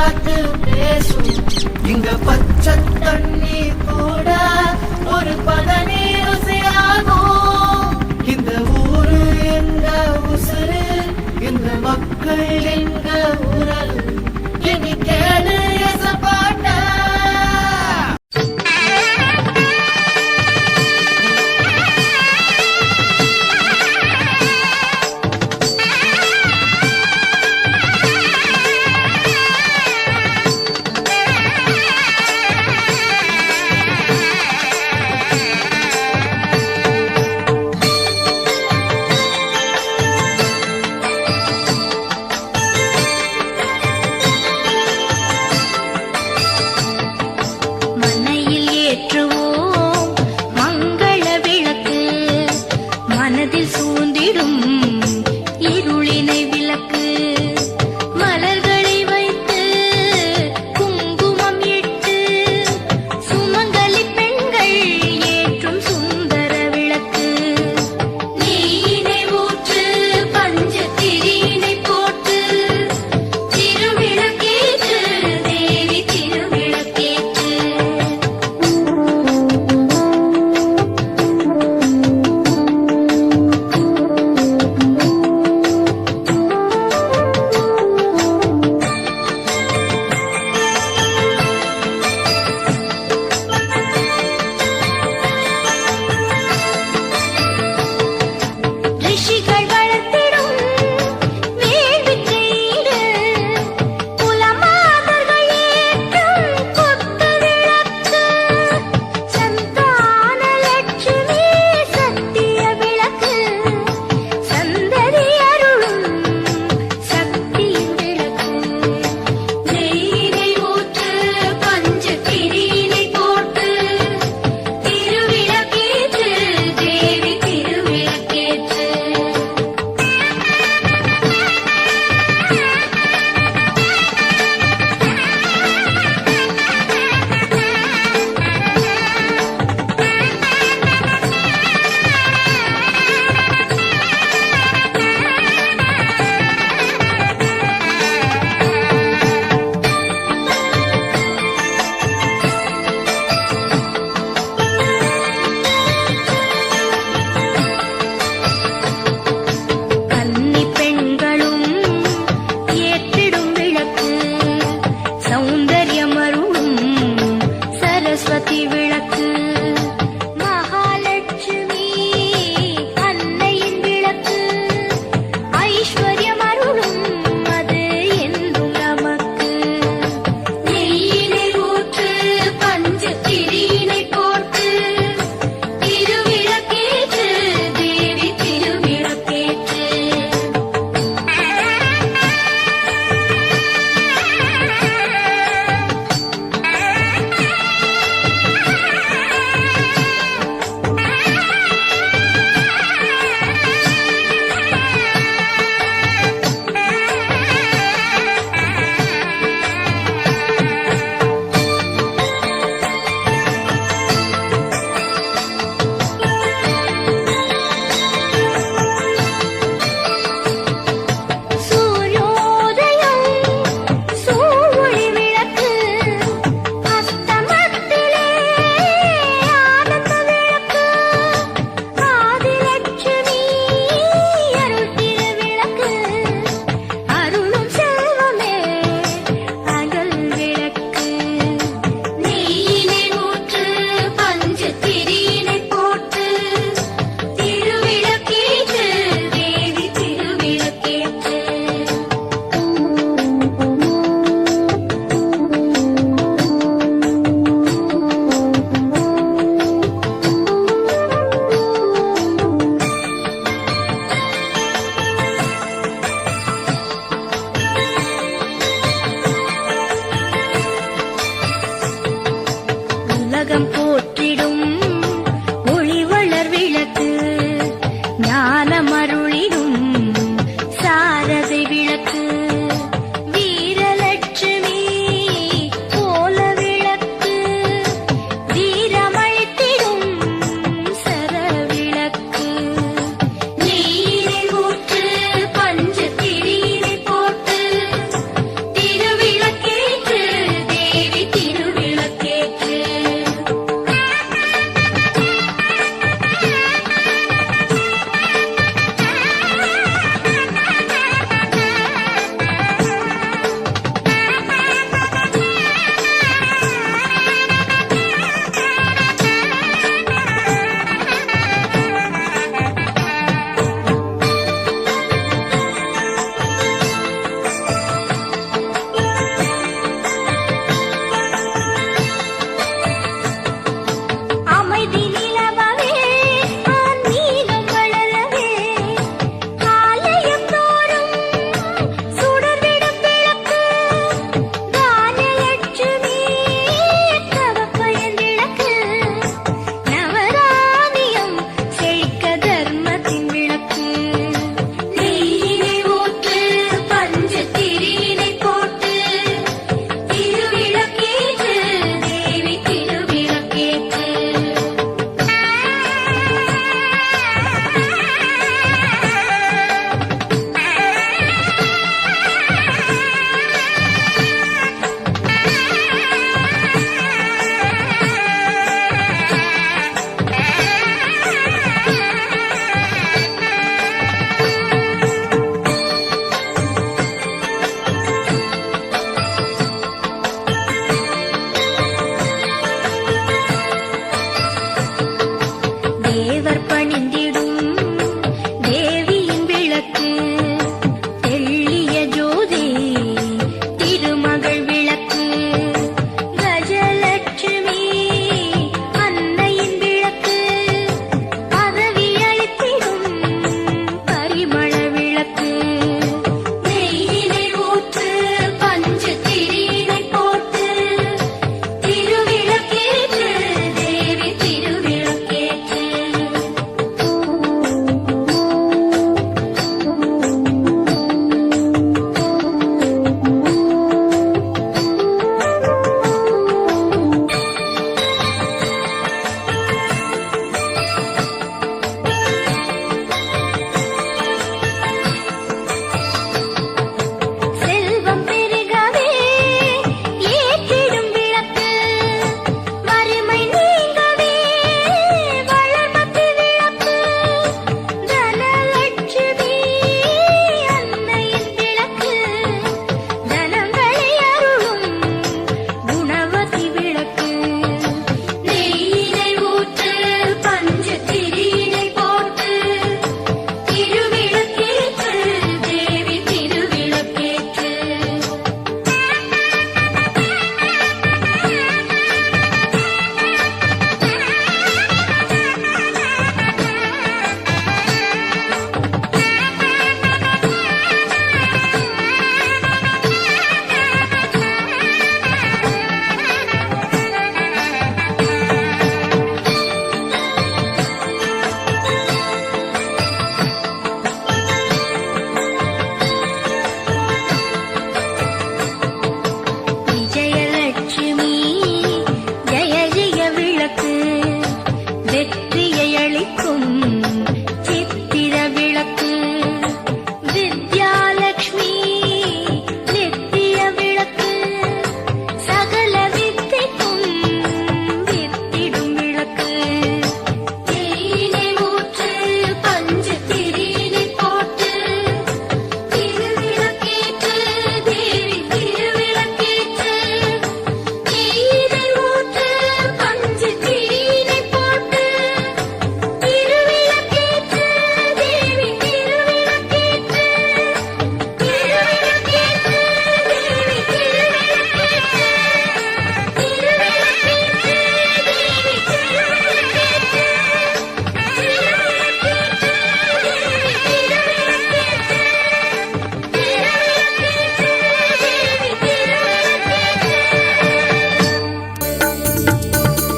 பார்த்து பேசும். இங்க பச்சை தண்ணி கூட ஒரு பதநீர் ருசியாகும். இந்த ஊரு எங்க உசுறு, இந்த மக்கள் எங்க உறவு. இனி கேளு எசப்பாட்ட.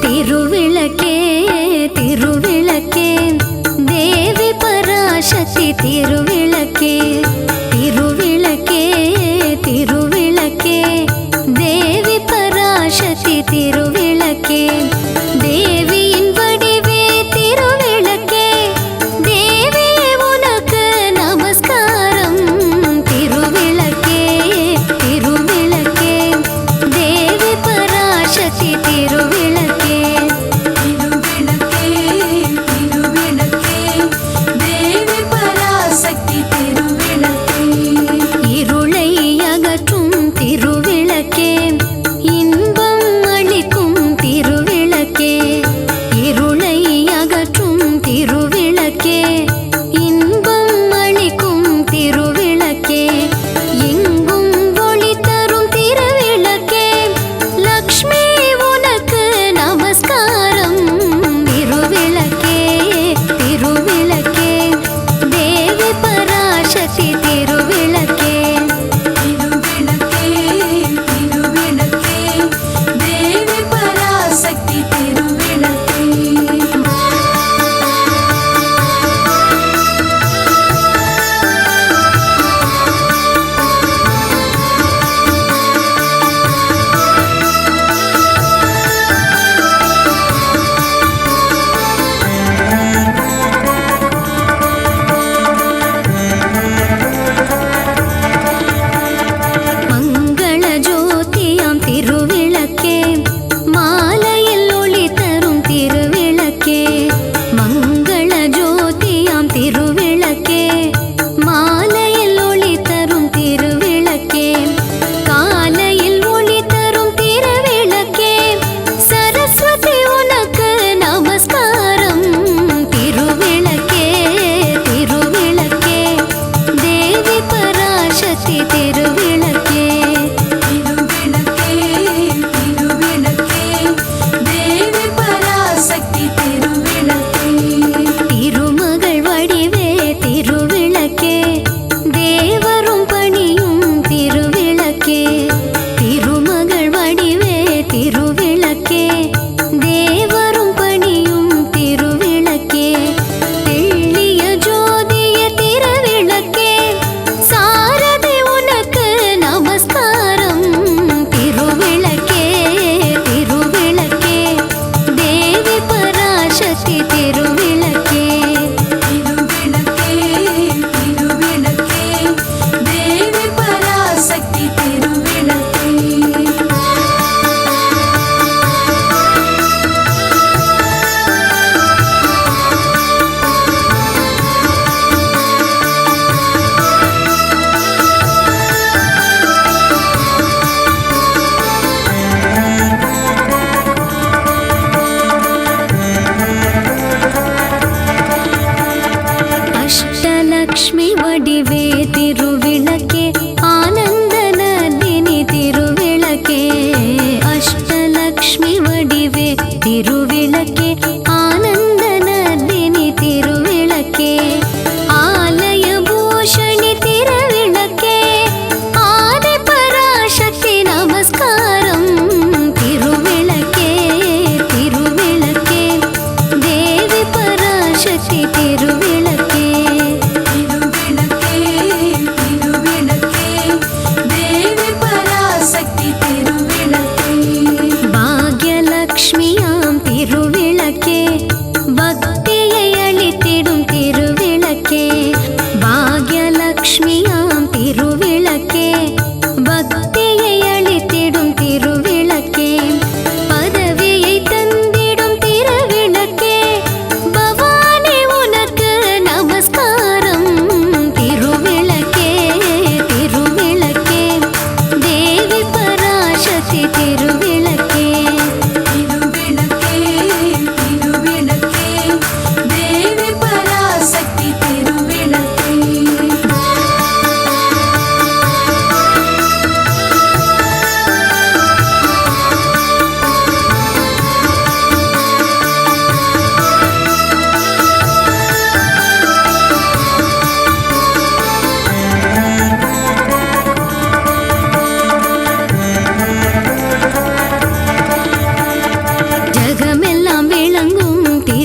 திருவிளக்கே திருவிளக்கே தேவி பராசக்தி திருவிளக்கே திருவிளக்கே திருவிளக்கே தேவி பராசக்தி திருவிளக்கே தேவியின் வடிவே திருவிளக்கே தேவி உனக்கு நமஸ்காரம் திருவிளக்கே திருவிளக்கே தேவி பராசக்தி திருவிளக்கே திருவிளக்கே திருவிளக்கே தேவி பராசக்தி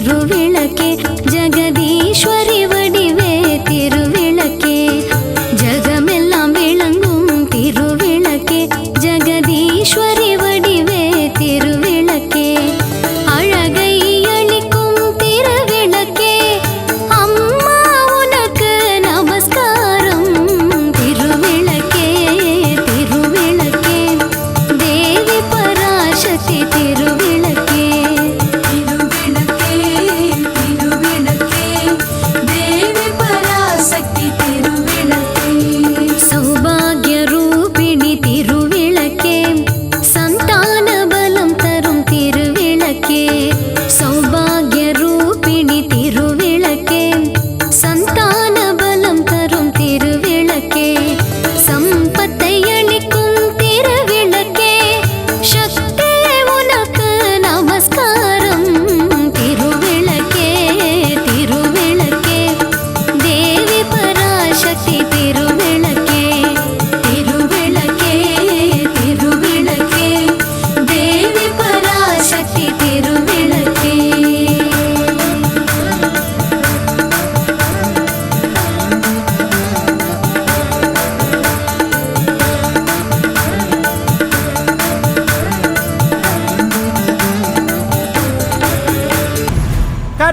திருவிளக்கே ஜெகதீஸ்வரி வடிவே திருவிளக்கே ஜகமெல்லாம் விளங்கும் திருவிளக்கே ஜெகதீஸ்வரி வடிவே திருவிளக்கே அழகை அளிக்கும் திருவிளக்கே அம்மா உனக்கு நமஸ்காரம் திருவிளக்கே திருவிளக்கே தேவி பராசக்தி திருவிளக்கே சௌபாகிய ரூபிணி திருவிளக்கே சந்தான பலம் தரும் திருவிளக்கே சௌபாகிய ரூபிணி திருவிளக்கே சந்தான பலம் தரும் திருவிளக்கே சம்பத்தை அளிக்கும் திருவிளக்கே சக்தி உனக்கு நமஸ்காரம் திருவிளக்கே திருவிளக்கே தேவி பராசக்தி திருவிளக்கே திருவிளக்கே திருவிளக்கே தேவி பராசக்தி திருவிளக்கே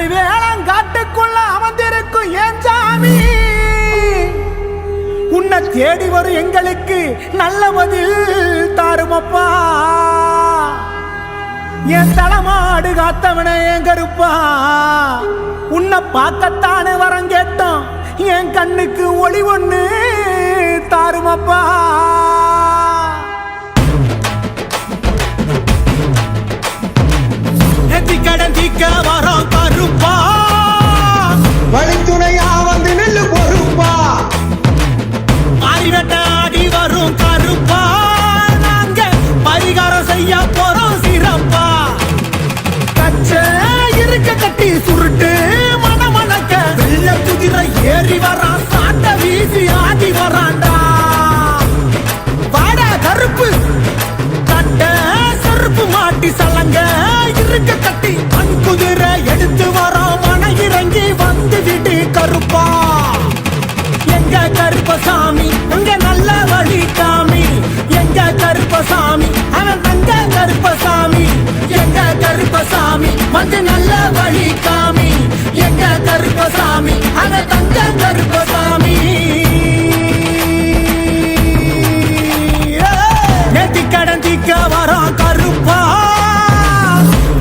கருவேலங்காட்டுக்குள்ள அமர்ந்திருக்கும் ஏன் சாமி உன்னை தேடி வரும் எங்களுக்கு நல்ல பதில் தாருமப்பா என் தலைமாடு காத்தவனே என் கருப்பா உன்னை பார்க்கத்தானே வரம் கேட்டோம் என் கண்ணுக்கு ஒளி ஒண்ணு தாருமப்பா கடன் தீக்க வரோம் கருப்பா வழித்துணையா வந்து நெல்லு பொறுப்பா மாறிவட்டாடி வரும் கருப்பா நாங்க பரிகாரம் செய்ய போறோம் சிறப்பா கச்ச இருக்க கட்டி சுருட்டு மணமணக்க வெள்ள குதிரை ஏறி வரான் சாட்ட வீசி ஆடி வரான்டா வாடா கருப்பு கட்ட செருப்பு மாட்டி சலங்க இருக்க கட்டி மண் குதிரை எடுத்து வரோம் மன இறங்கி வந்து விடு கருப்பா எங்க கருப்பசாமி அங்க நல்ல வழி காமி எங்க கருப்பசாமி அவன் தங்க கருப்பசாமி எங்க கருப்பசாமி வந்து நல்ல வழி காமி எங்க கருப்பசாமி அவன் தங்க கருப்பசாமி நேத்தி கடன் தீக்க வரோம் கருப்பா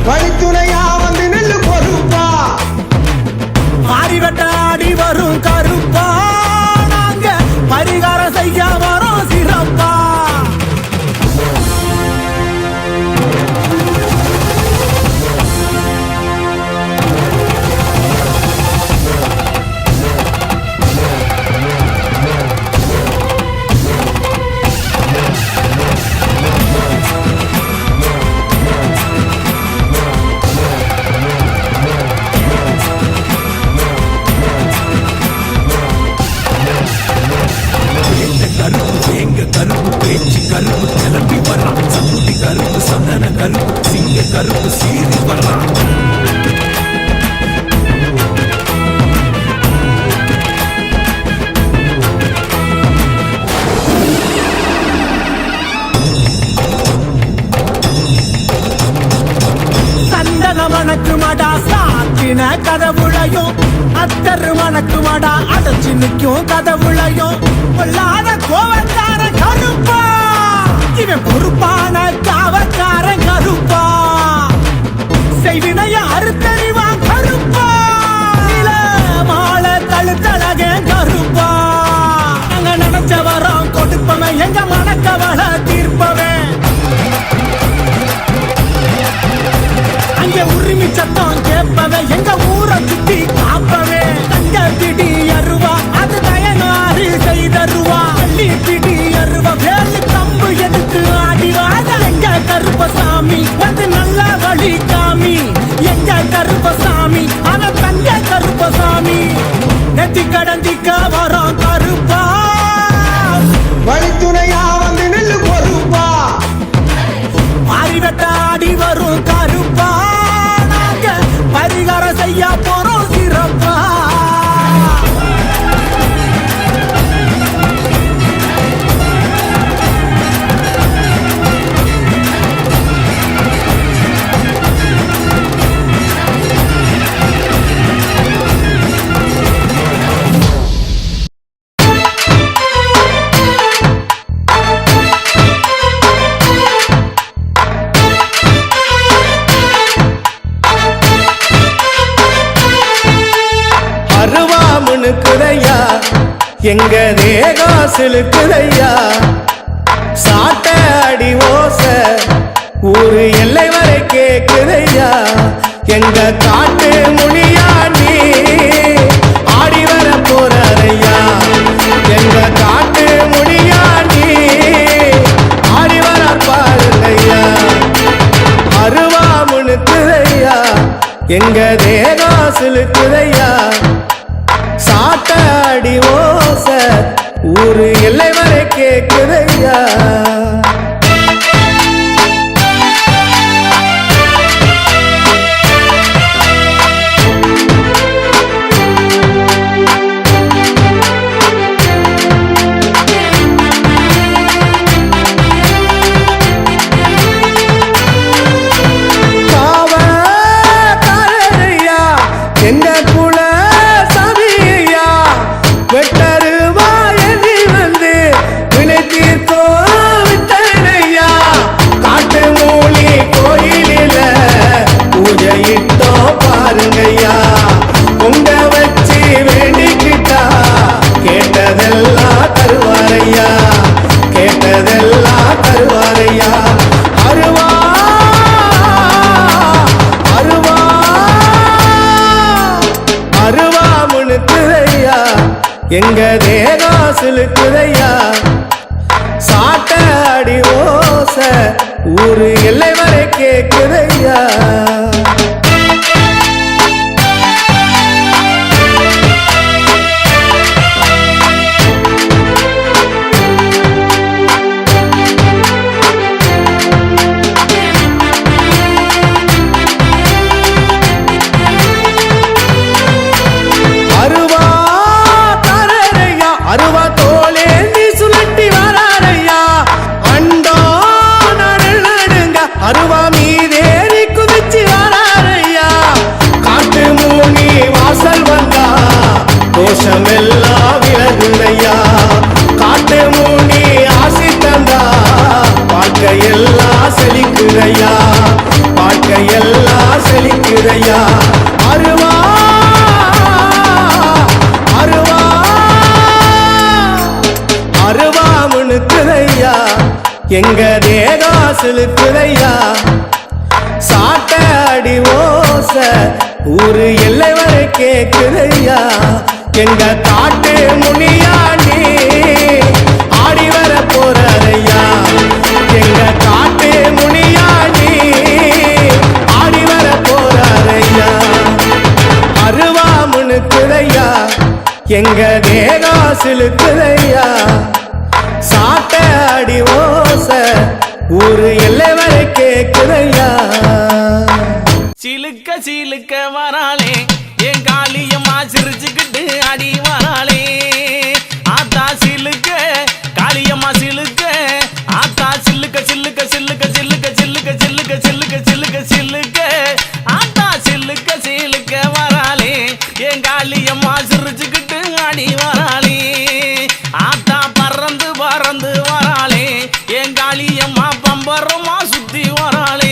வழித்துணையா வந்து நெல்லு பொறுப்பா மாறிவட்டாடி வரும் கருப்பா நாங்க பரிகாரம் செய்ய வரோம் சிறப்பா மணக்கு மடா சாத்தின கதவுளையும் அத்தரு மணக்கு மடா அடைச்சு நிற்கும் கதவுளையும் பொல்லாத கோவக்கார கருப்பா இவன் பொறுப்பான காவக்காரன் கருப்பா செய்வினைய அறுத்தறிவான் கருப்பா நில மாலை கழுத்தழக கருப்பா நாங்க நினைச்ச வரோம் கொடுப்பவன் எங்க மனக்கவலை தீர்ப்பவன் அங்க உரிமை சத்தம் கேட்பவன் எங்க ஊரை சுத்தி காப்பவே தங்க பிடி அருவா அது தயனாறு செய்தருவா அள்ளி பிடி அருவா வேலு கம்பு எடுத்து ஆடிவாத செய்ய போறோம் சிறப்பா. அருவாமுனுக்குதையா எங்க தேகம் சிலுக்குதையா சாட்ட அடி ஓச ஊரு எல்லை வரை கேக்குதையா எங்க காட்டு முனியா நீ ஆடி வர போறாரையா எங்க காட்டு முனியா நீ ஆடி வர பாருங்கய்யா அருவாமுனுக்குதையா எங்க தேகம் சிலுக்குதையா சாட்ட அடி ஓச ஊரு எல்லை வரை கேக்குதையா பாருங்கய்யா பொங்க வச்சு வேண்டிக்கிட்டா கேட்டதெல்லாம் தருவாரையா கேட்டதெல்லாம் தருவாரையா அருவா அருவா அருவா முனுக்குதையா எங்க தேகம் சிலுக்குதையா சாட்ட அடி ஓச ஊரு எல்லை வரை கேக்குதையா அருவா தோலே நீ சுழட்டி வராரையா அண்டோ நடுங்க அருவா மீதேறி குதிச்சு வராரையா காட்டு மூனி வாசல் வந்தா தோஷம் எல்லாம் விலகுதையா காட்டு மூனி ஆசி தந்தா வாழ்க்கையெல்லாம் செழிக்குதையா வாழ்க்கையெல்லாம் செழிக்குதையா அருவா அருவா அருவாமுனுக்குதையா எங்க தேகம் சிலுக்குதையா சாட்ட அடி ஓச ஊரு எல்லை வரை கேக்குதையா எங்க காட்டு முனியா நீ ஆடி வர போறாரையா எங்க காட்டு முனியா நீ ஆடி வர போறாரையா அருவாமுனுக்குதையா எங்க தேகம் சிலுக்குதையா சாட்ட அடி ஓச ஊரு எல்லை வரை கேக்குதையா சிலுக்க சிலுக்க வராளே என் காளியம்மா சிரிச்சுக்கிட்டு அடி வராளே ஆத்தா சிலுக்க காளியம்மா சிலுக்க ஆத்தா சில்லுக்க சில்லுக்க சில்லுக்க சில்லுக்க சில்லுக்க சில்லுக்க சில்லுக்க சில்லுக்க சில்லுக்க ஆத்தா சில்லுக்க சிலுக்க வராளே என் காளியம்மா சிரிச்சுக்கிட்டு அடி வராளே ஆத்தா பறந்து பறந்து வராளே என் காளியம்மா பம்பரமா சுத்தி வராளே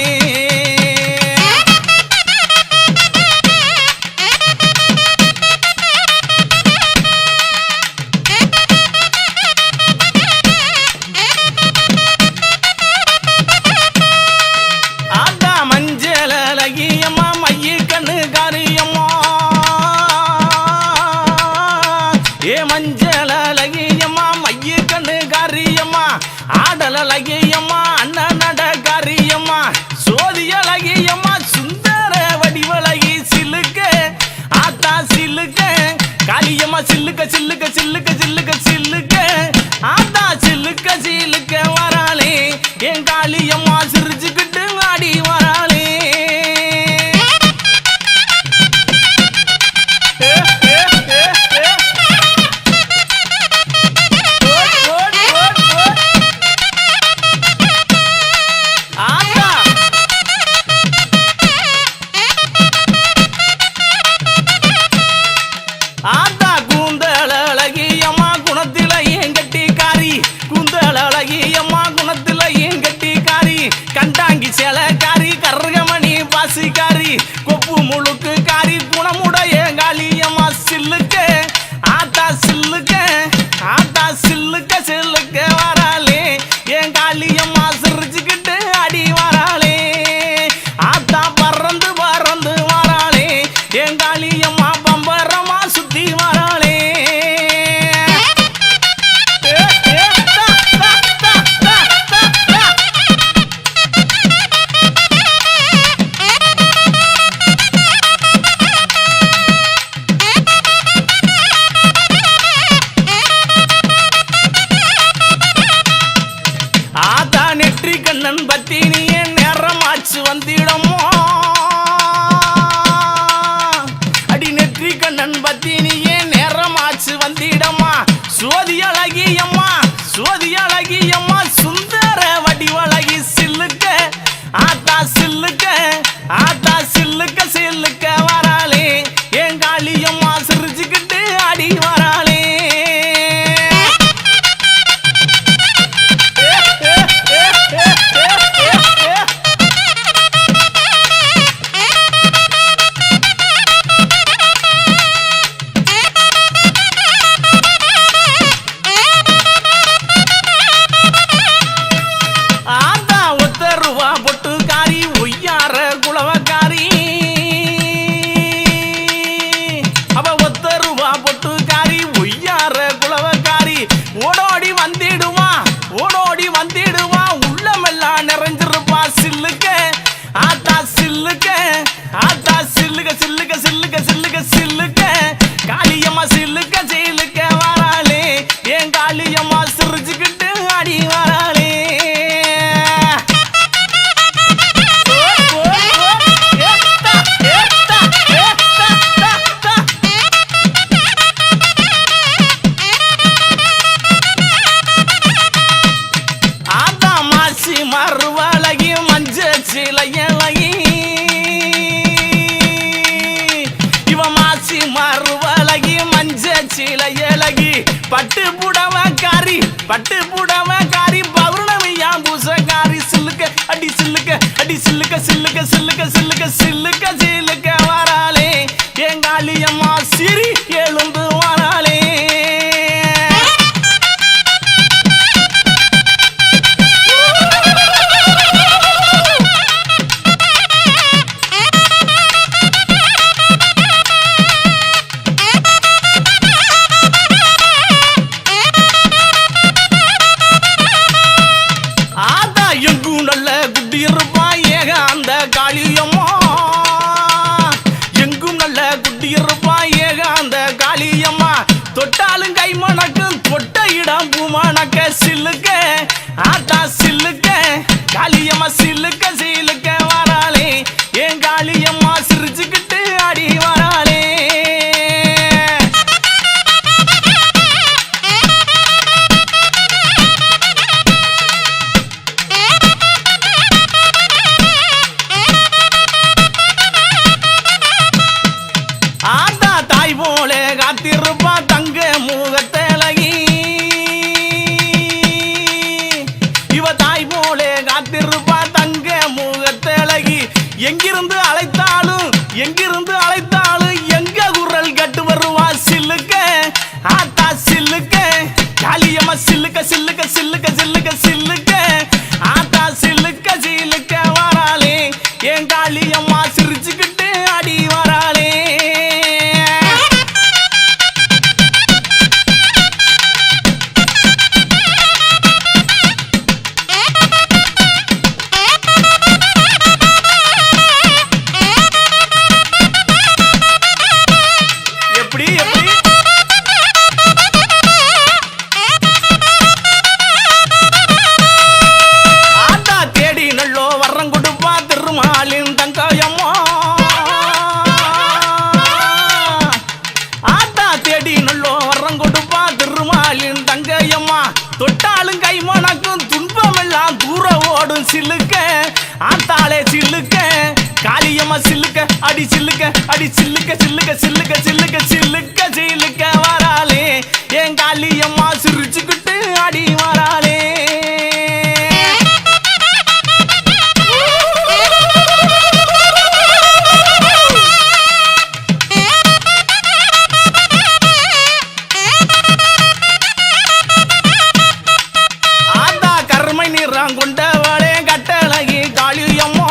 ஆத்தா மஞ்சள் அழகியம்மா மைய கண்ணு காரியம்மா ஏ மஞ்சள் அழகியம்மா மைய கண்ணு காரியம்மா ஆடல் அழகியம்மா அண்ணன் நட காரியம்மா சோதி அழகியம்மா சுந்தர வடிவழகி சிலுக்க ஆத்தா சிலுக்க காளியம்மா சில்லுக்க சில்லுக்க சில்லுக்க சில்லுக்க சில்லுக்க ஆத்தா சில்லுக்க சிலுக்க வராளே என் காளியம்மா சிரிச்சுக்கிட்டு ஆடி வராளே காளியம்மா பம்பரமா சுத்தி வராளே ஆத்தா நெற்றி கண்ணன் பத்தினியே நேரமாச்சு வந்திடமோ அடி நெற்றி கண்ணன் பத்தினியே நேரமாச்சு வந்திடம்மா சோதி அழகியம்மா சோதி அழகியம்மா சுந்தர வடிவழகி சில்லுக்க ஆத்தா சில்லுக்க ஆத்தா சில்லுக்க சில்லுக்க வராளே என் காளியம்மா சிரிச்சுக்கிட்டு அடி வராளே பட்டு புடவக்காரி பட்டு புடவக்காரி பௌர்ணமியா பூசக்காரி சில்லுக்க அடி சில்லுக்க அடி சில்லுக்க சில்லுக்க சில்லுக்க சில்லுக்க சில்லுக்க சில்லுக்க வராளே என் காளியம்மா சிரி எழுந்து வராளே காளியம்மா எங்கும் நல்ல குட்டியிருப்பா ஏகாந்த காளியம்மா தொட்டாலும் கை மணக்கும் தொட்ட இடம் பூமணக்க சில்லுக்க ஆத்தா சில்லுக்க காளியம்மா சில்லுக்க சில்லுக்க வராளே என் காளியம்மா சிரிச்சுக்கிட்டு அடி வராளே காத்திருப்பா தங்க மூகத்தழகி இவ தாய் போலே காத்திருப்பா தங்க மூகத்தழகி எங்கிருந்து அழைத்தாலும் எங்க குரல் கட்டு வருவா சில்லுக்க ஆத்தா சில்லுக்க காளியம்மா சில்லுக்க சில்லுக்க சில்லுக்க சில்லுக்க சில்லுக்க ஆத்தா சில்லுக்க சில்லுக்க வராளே என் காளியம்மா சிரிச்சுக்கிட்டு அடி வராளே தொட்டாலும் கை மணக்கும் துன்பமெல்லாம் தூர ஓடும் சில்லுக்க ஆத்தாளே சில்லுக்க காளியம்மா சில்லுக்க அடி சில்லுக்க அடி சில்லுக்க சில்லுக்க சில்லுக்க சில்லுக்க சில்லுக்க சில்லுக்க வராளே என் காளியம்மா சிரிச்சுக்கிட்டு அடி வராளே கொண்டவளே கட்டழகி காளியம்மா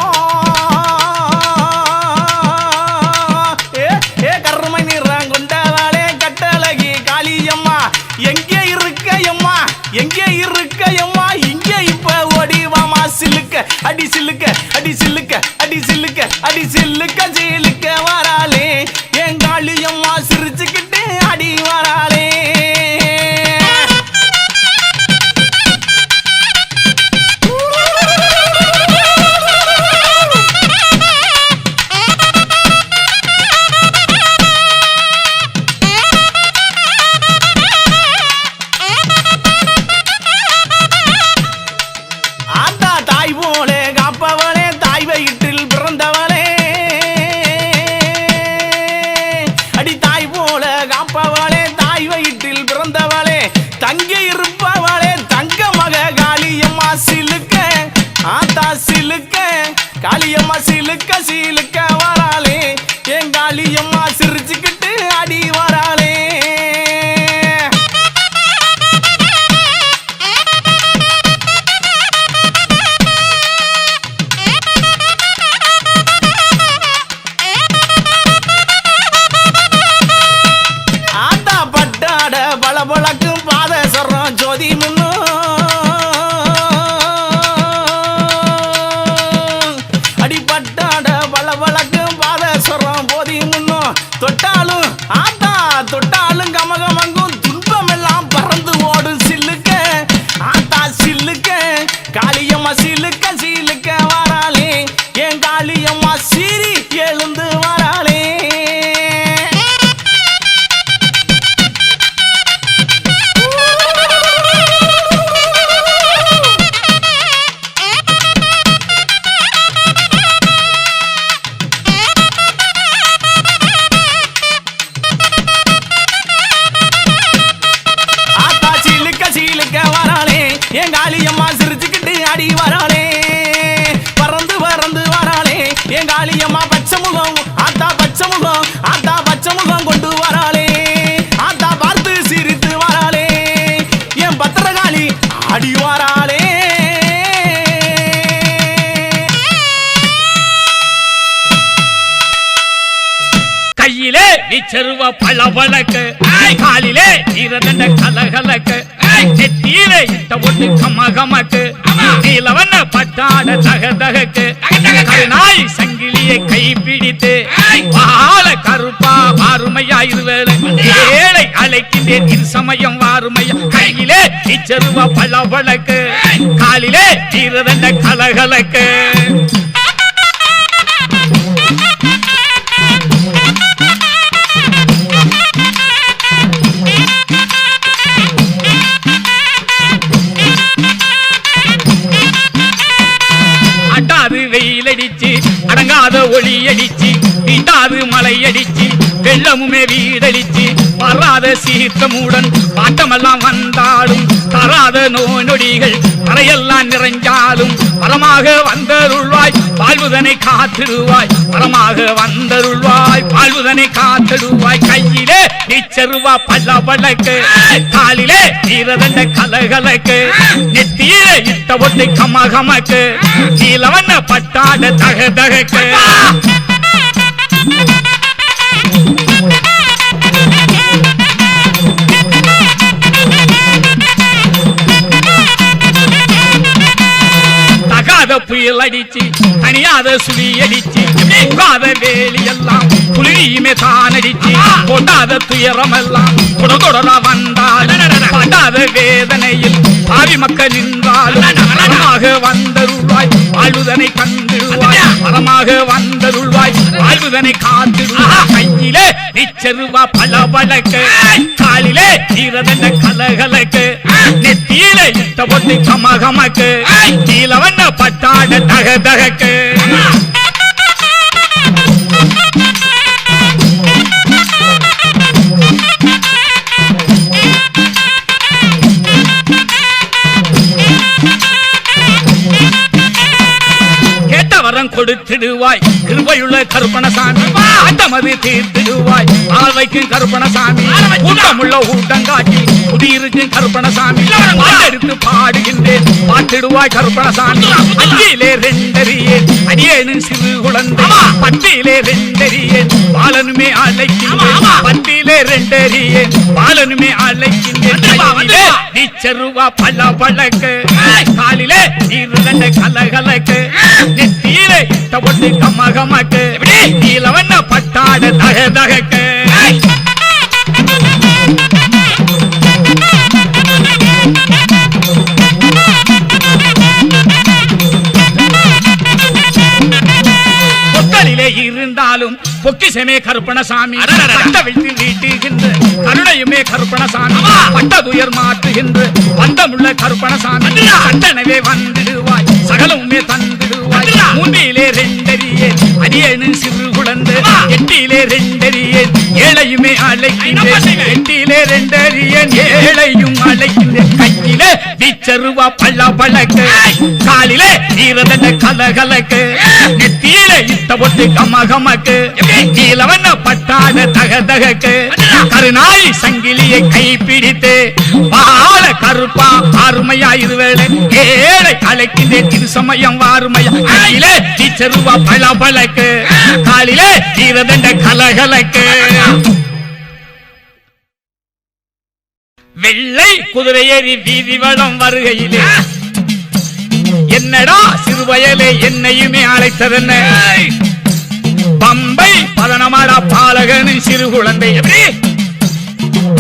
சிரிச்சுக்கிட்டு அடி வராளே. ஆத்தா பட்டாட பளபளக்கும் பாத சொல்றோம் ஜோதி முன்னோ அடிப்பட்டாட பளபளக்கும் பாத சொல்றோம் போதி முன்னோ தொட்டாலும் ஆத்தா தொட்டாலும் கமகமங்கும் துன்பம் எல்லாம் பறந்து ஓடும் சில்லுக்க ஆத்தா சில்லுக்க காளியம்மா சிலுக்க சிலுக்க வராளே என் காளியம்மா சீறி எழுந்து வராளே. என் காளியம்மா சிரிச்சுக்கிட்டு அடி வராளே பறந்து பறந்து வராளே என் காளியம்மா பச்சை முகம் ஆத்தா பச்சை முகம் ஆத்தா பச்சை முகம் கொண்டு வராளே ஆத்தா பார்த்து சிரித்து வராளே என் பத்திரகாளி அடி வராளே. கையிலே நீச்சருவ பளபளக்கு காலிலே ஈரதண்ட கலகலக்கு நெத்தியிலே இட்ட ஒட்டு கமகமக்கு நீலவண்ண பட்டாட தகதகக்கு நாய் சங்கிலியை கை பிடித்து வாழ கருப்பா வாருமையா இருவேளை ஏழை அழைக்கின்றேன் இரு சமயம் வாருமையா. கையிலே நீச்சருவ பளபளக்கு காலிலே ஈரதண்ட கலகலக்கு வெயிலடிச்சு அடங்காத ஒளி அடிச்சு வீட்டாது மலை அடிச்சு வெள்ளமுமே வீடடிச்சு வராத சீர்த்தமுடன் பாட்டமெல்லாம் வந்தாலும் தராத நோய் நொடிகள் தரையெல்லாம் நிறைஞ்சாலும் வரமாக வந்தருள்வாய் வாழ்வுதனை காத்திடுவாய் வரமாக வந்தருள்வாய் வாழ்வுதனை காத்திடுவாய். கையிலே நீச்சருவா பளபளக்கு காலிலே ஈரதண்ட கலகலக்கு நெத்தியிலே இட்ட ஒட்டு கமகமக்கு நீலவண்ண பட்டாட தகதகக்கு தகாத புயல் அடிச்சு தனியாத சுழி அடிச்சு உகாத வேலி எல்லாம் புலியுமே தான் அடிச்சு கொண்டாத துயரம் எல்லாம் தொடரா வந்தால் படாத வேதனையில் பாவி மக்கள் நின்றாலும் வரமாக வந்தருள்வாய் வாழ்வுதனை கண்டிடுவாய் வரமாக வந்தருள்வாய் வாழ்வுதனை காத்திடுவாய். கையிலே நிச்சருவா பளபளக்கு காலிலே ஈரதண்ட கலகலக்கு நெத்தியிலே இட்ட ஒட்டு கமகமக்கு நீலவண்ண பட்டாட தகதகக்கு வரம் கொடுத்திடுவாய் கிருபையுள்ள கருப்பணசாமி ஆட்டமது தீர்த்திடுவாய் ஆழ்வைக்கும் கருப்பணசாமி கூட்டமுள்ள ஊட்டங்காட்டி குடியிருக்கும் கருப்பணசாமி பாட்டெடுத்து பாடுகின்றேன் பாட்டிடுவாய் கருப்பணசாமி. அஞ்சிலே ரெண்டறியேன் அடியேனும் சிறு குழந்தை பட்டியிலே ரெண்டறியேன் பாலனுமே அழைக்கின்றேன் பட்டியிலே ரெண்டறியேன் பாலனுமே அழைக்கின்றேன். நீச்சருவா பளபளக்கு காலிலே ஈரதண்ட கலகலக்கு நெத்தியிலே இட்ட ஒட்டு கமகமக்கு நீலவண்ண பட்டாட தகதகக்கு இருந்தாலும் பொக்கிசமே கருப்பணசாமி வைத்து வீட்டுகின்ற கருணையுமே கருப்பணசாமி பட்டதுயர் மாற்றுகின்ற பந்தமுள்ள கருப்பணசாமி சட்டனவே வந்திடுவாய் சகலமுமே தந்திடுவாய் மூன்றிலே ரெண்டறியே அடி அரியணு சிறு குழந்தை எட்டிலே ரெண்டறியன் ஏழையுமே அழைக்கின்றேன் எட்டிலே ரெண்டறியன் ஏழையும் அழைக்கின்றேன் கையிலே வீச்சருவா பள்ள பழக்கு காலிலே ஈரதண்ட கலகலக்கு நெத்தியிலே இட்ட பொட்டு கமகமக்கு கீழவண்ண பட்டாத தகதகக்கு கருநாய் சங்கிலியை கைப்பிடித்து பால கருப்பா ஆறுமையா இருவேளை ஏழை அழைக்கின்றேன் இது சமயம் வாருமையா கையிலே வீச்சருவா பள்ள பழக்கு காலிலே ஈரதண்ட கலகலக்கு வெள்ளை குதிரை ஏறி வீதி வளம் வருகையிலே என்னடா சிறுவயலே என்னையுமே அழைத்ததென்ன பம்பை பதனமாடா பாலகனு சிறு குழந்தை எப்படி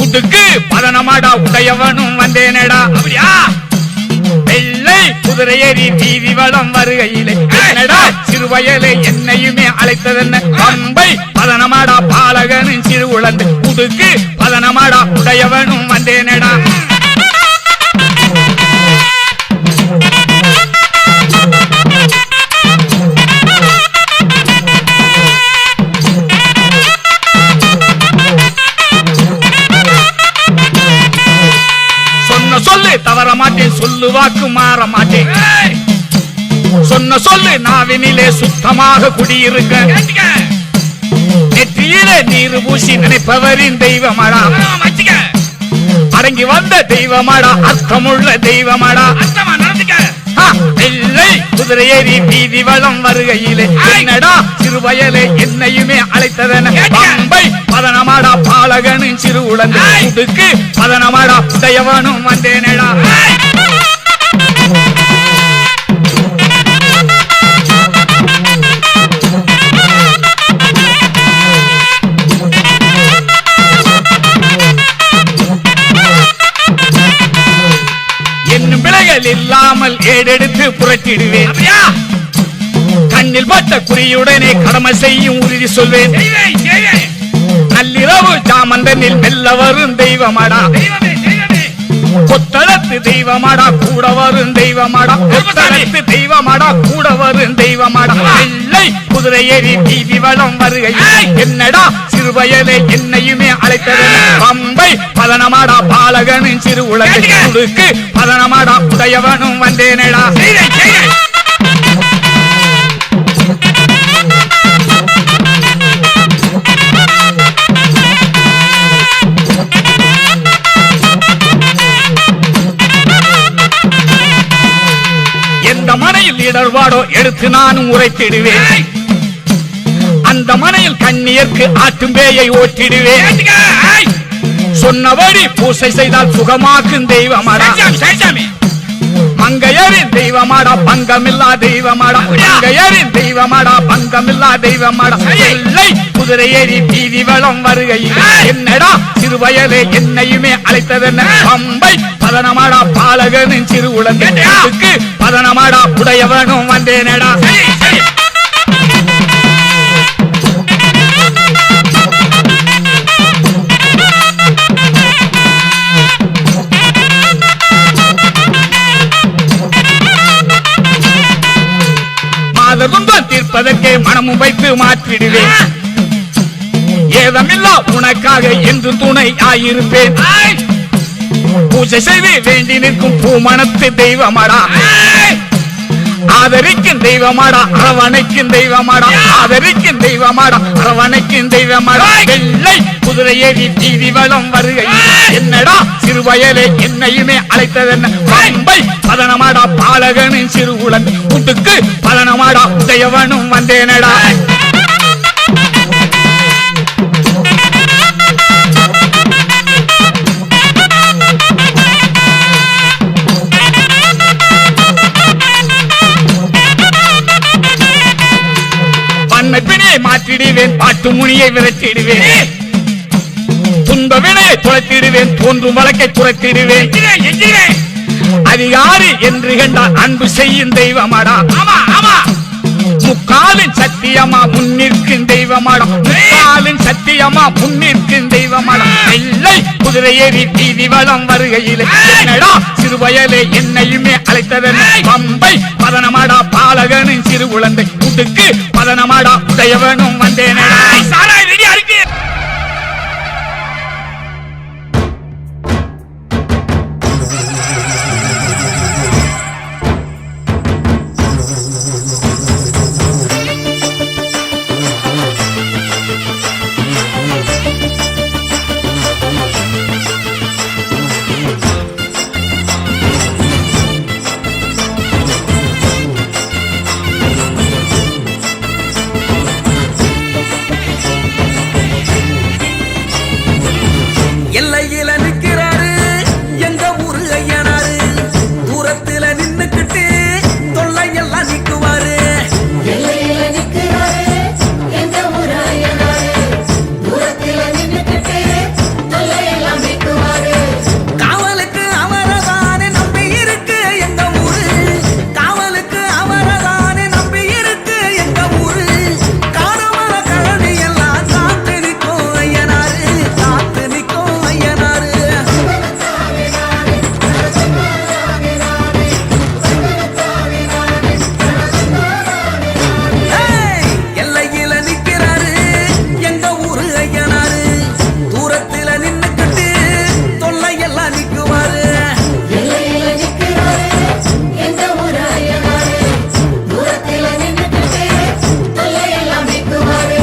உடுக்கு பதனமாடா உடையவனும் வந்தேனடா அப்படியா வெள்ளை குதிரை ஏறி வீதி வளம் வருகையிலே என்னடா சிறுவயலே என்னையுமே அழைத்ததென்ன பம்பை பதனமாடா பாலகனு சிறு குழந்தை உடுக்கு பதனமாடா உடையவனும் வந்தேனடா சொல்லு தவற மாட்டேன் சொல்லு வாக்கு மாற மாட்டேன் சொன்ன சொல்லு நாவினிலே சுத்தமாக குடியிருக்க நெற்றியிலே நீர் பூசி நினைப்பவரின் தெய்வமாடா அடங்கி வந்த தெய்வமாடா அர்த்தமுள்ள தெய்வமாடா வெள்ளை குதிரை ஏறி வீதி வளம் வருகையிலே என்னடா சிறுவயலே என்னையுமே அழைத்ததென பம்பை பதனமாடா பாலகனு சிறு உழந்து உடுக்கு பதனமாடா உடையவனும் வந்தேனடா என்னும் பிழைகள் இல்லாமல் ஏடெடுத்து புரட்டிடுவேன் கண்ணில் பட்ட குறியுடனே கடமை செய்யும் உறுதி சொல்வேன் நள்ளிரவு ஜாமந்தனில் மெல்ல வரும் தெய்வமாடா கொத்தளத்து தெய்வமாடா கூட வரும் தெய்வமாடா கொத்தளத்து தெய்வமாடா கூட வரும் தெய்வமாடா வெள்ளை குதிரை ஏறி வீதி வளம் வருகை என்னடா சிறுவயலே என்னையுமே அழைத்தது பம்பை பதனமாடா பாலகனின் சிறு உலகுக்கு பதனமாடா உடையவனும் வந்தேனடா எந்த மனையில் இடர்பாடோ எடுத்து நானும் உரைத்திடுவேன் அந்த மனையில் கண்ணியர்க்கு ஆட்டும் பேயை ஓட்டிடுவேன் சொன்னபடி பூசை செய்தால் சுகமாக்கும் தெய்வமாடா மங்கையரின் தெய்வமாடா பங்கமில்லா தெய்வமாடா மங்கையரின் தெய்வமாடா பங்கமில்லா தெய்வமாடா வெள்ளை குதிரை ஏறி வீதி வளம் வருகையில் என்னடா சிறுவயலே என்னையுமே அழைத்ததென்ன பம்பை பதனமாடா பாலகனின் சிறு உலகுக்கு பதனமாடா உடையவனும் வந்தேனடா தீர்ப்பதற்கே மனமும் வைத்து மாற்றிடுவேன் ஏதமில்லா உனக்காக என்று துணை ஆயிருப்பேன் பூஜை செய்து வேண்டி நிற்கும் பூமணத்து தெய்வமாடா ஆதரிக்கும் தெய்வமாடா அரவணைக்கும் தெய்வமாடா ஆதரிக்கும் தெய்வமாடா அரவணைக்கும் தெய்வமாடா வெள்ளை குதிரை ஏறி வீதி வளம் வருகை என்னடா சிறுவயலே என்னையுமே அழைத்ததென்ன பம்பை பதனமாடா பாலகனின் சிறு உலகு உட்டுக்கு பதனமாடா உடையவனும் வந்தேனடா மாற்றிடுவேன் பாட்டு முனியை விரட்டிடுவேன் துன்ப வினையை துளைத்திடுவேன் தோன்றும் வழக்கை துரைத்திடுவேன் அதிகாரி என்று கண்டால் அன்பு செய்யும் தெய்வமாடா முக்காலின் சத்தியமா முன்னிற்கும் தெய்வமாடா முக்காலின் சத்தியமா முன்னிற்கும் தெய்வமாடா வெள்ளை குதிரை ஏறி வீதி வளம் வருகையில் என்னடா சிறுவயலே என்னையுமே அழைத்ததன் பம்பை பதனமாடா பாலகனும் சிறு குழந்தை கூட்டுக்கு பதனமாடா உடையவனும் வந்தேனே. சாராய் ரெடியா இருக்கு. எல்லையில நிக்கிறாரு எங்க ஊரு ஐயனாரு, தூரத்துல நின்னுக்கிட்டு தொல்லையெல்லாம் நிக்குவாரு. எல்லையில நிற்கிறாரு எங்க ஊராயனாரு, தூரத்தில நின்னுக்கிட்டு தொல்லையெல்லாம் நீக்குவாரு. காவலுக்கு அவரதானே நம்பி இருக்கு எங்க ஊரு, காவலுக்கு அவரதானே நம்பி இருக்கு எங்க ஊரு. காணவர கழனி எல்லாம் காத்து நிற்கும் ஐயனாரு, காத்து நிற்கும் ஐயனாரு. ஏய், எல்லையில நிக்கிறாரு எங்க ஊரு ஐயனாரு, தூரத்தில நின்னுக்கிட்டு தொல்லையெல்லாம் நிக்குவாரு. எல்லையில நிற்கிறாரு எங்க ஊராயனாரு, தூரத்தில நின்னுக்கிட்டு தொல்லையெல்லாம் நீக்குவாரு.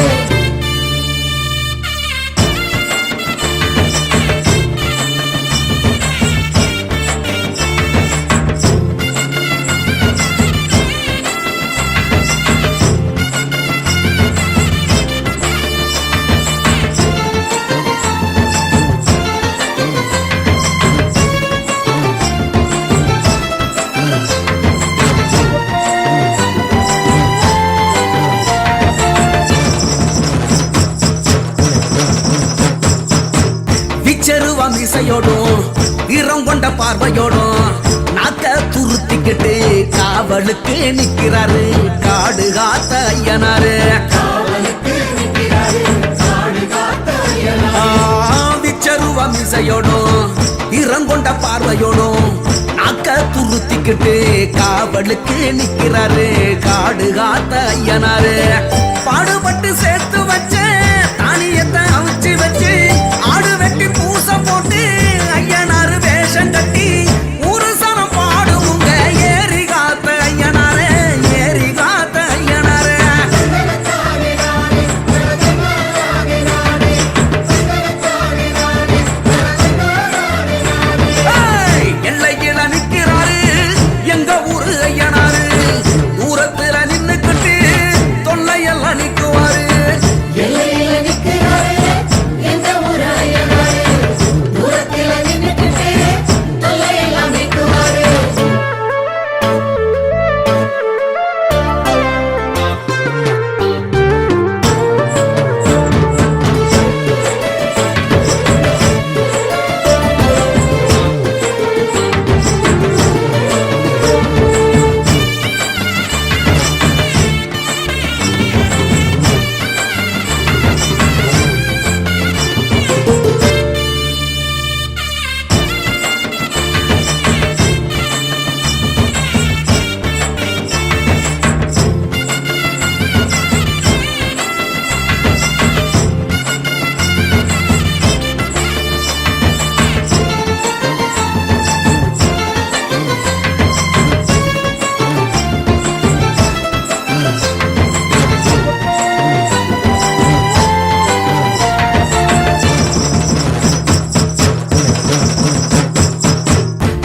விச்சருவா மிசையோடும் வீரம் கொண்ட பார்வையோடும் நாக்க துருத்திக்கிட்டு காவலுக்கு நிக்கிறாரு காடு காத்த ஐயனாரு. விச்சருவா மிசையோடும் வீரம் கொண்ட பார்வையோடும் நாக்க துருத்திக்கிட்டு காவலுக்கு நிக்கிறாரு காடு காத்த ஐயனாரு. பாடுபட்டு சேர்த்து வச்ச தானியத்தை அவிச்சு வச்சு ஆடு வெட்டி பூச போட்டு ஐயனாரு வேஷம் கட்டி ஒரு சனம் பாடுங்க ஏறி காத்த ஐயனாரு, ஏறி காத்த ஐயனாரு. ஏய், எல்லையில நிக்கிறாரு எங்க ஊரு ஐயனாரு, தூரத்துல நின்னுக்கிட்டு தொல்லையெல்லாம் நிக்குவாரு. எல்லையில நிற்கிறாரு எங்க ஊராயனாரு, தூரத்தில நின்னுக்கிட்டு தொல்லையெல்லாம் நீக்குவாரு.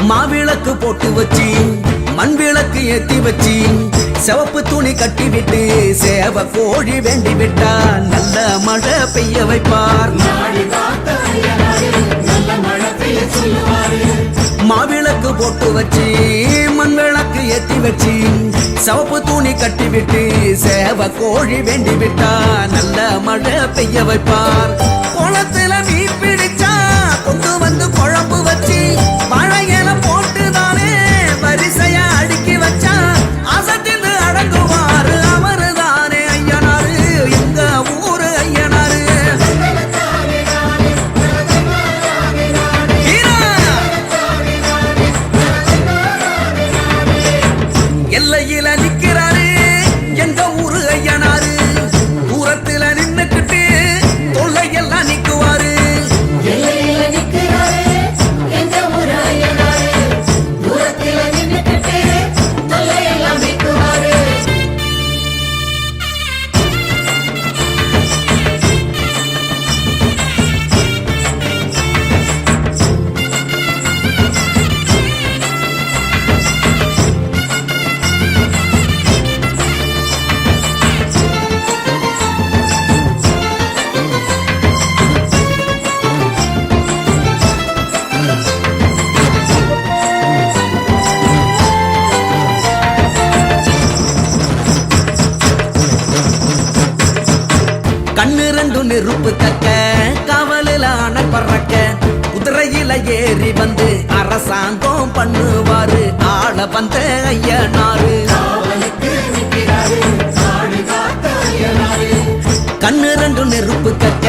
மாவிளக்கு போட்டு வச்சு மண் விளக்கு ஏத்தி வச்சு சிவப்பு துணி கட்டி விட்டு சேவ கோழி வேண்டி விட்டா நல்ல மழை பெய்ய வைப்பார். மாவிளக்கு போட்டு வச்சு மண் விளக்கு ஏத்தி வச்சு சிவப்பு துணி கட்டி விட்டு சேவ கோழி வேண்டி விட்டா நல்ல மழை பெய்ய வைப்பார். குளத்துல மீன் பிடிச்சா கொண்டு வந்து குழம்பு வச்சு வாழையில போட்டு தானே வரிசையா அடுக்கி வச்சா அசத்திந்து அடங்குவாரு அவரு தானே ஐயனாரு, எங்க ஊரு ஐயனாரு. எல்லையில நிக்கிறாரு நெருப்பு கக்க காவலில் ஆன பறக்க குதிரையில ஏறி வந்து அரசாங்கம் பண்ணுவாரு ஆள வந்த ஐயனாரு கண்ணு ரெண்டு நெருப்பு கக்க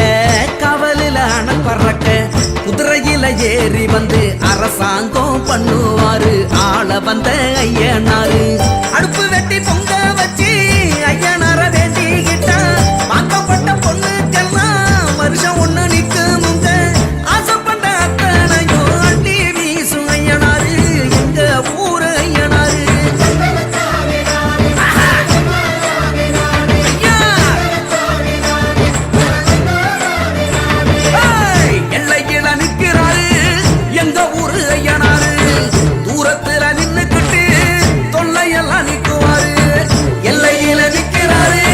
காவலில் ஆன பறக்க குதிரையில ஏறி வந்து அரசாங்கம் பண்ணுவாரு ஆள வந்த ஐயனாரு அடுப்பு வெட்டி பொங்க வச்சு ஐயனார வேண்டிக்கிட்டா வாக்கப்பட்ட பொண்ணுக்கெல்லாம் வருஷம் ஒண்ணு நிக்குமுங்க ஆசைப்பட்ட அத்தனையும் அள்ளி வீசும் ஐயனாரு எங்க ஊரு ஐயனாரு எல்லையில நிக்கிறாரு எங்க ஊரு ஐயனாரு தூரத்துல நின்னுக்கிட்டு தொல்லையெல்லாம் நிக்குவாரு எல்லையில நிக்கிறாரு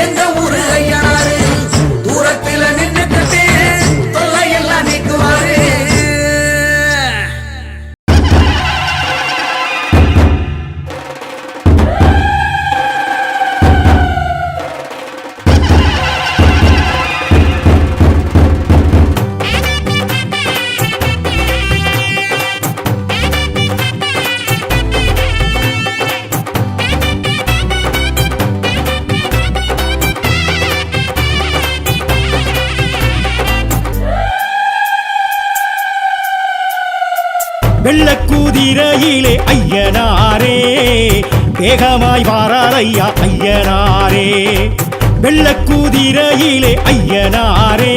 எங்க ஊரு ஐயனாரு தூரத்துல நின்னுக்கிட்டு தொல்லையெல்லாம் நிக்குவாரு வெள்ளக்கூதிரையிலே ஐயனாரே வேகமாய் வாரார் ஐயா ஐயனாரே வெள்ளக்கூதிரையிலே ஐயனாரே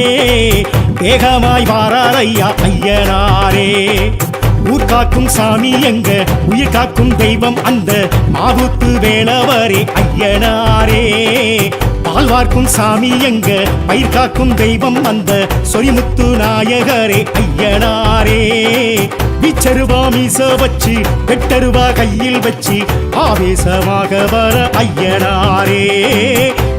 வேகமாய் வாரார் ஐயா ஐயனாரே ஊர் காக்கும் சாமி எங்க உயிர் காக்கும் தெய்வம் அந்த மாவுத்து வேளவரே ஐயனாரே பால் வார்க்கும் சாமி எங்க பயிர் காக்கும் தெய்வம் அந்த சொரிமுத்து நாயகரே ஐயனாரே விச்சருவா மீச வச்சு வெட்டருவா கையில் வச்சு ஆவேசமாக வர ஐயனாரே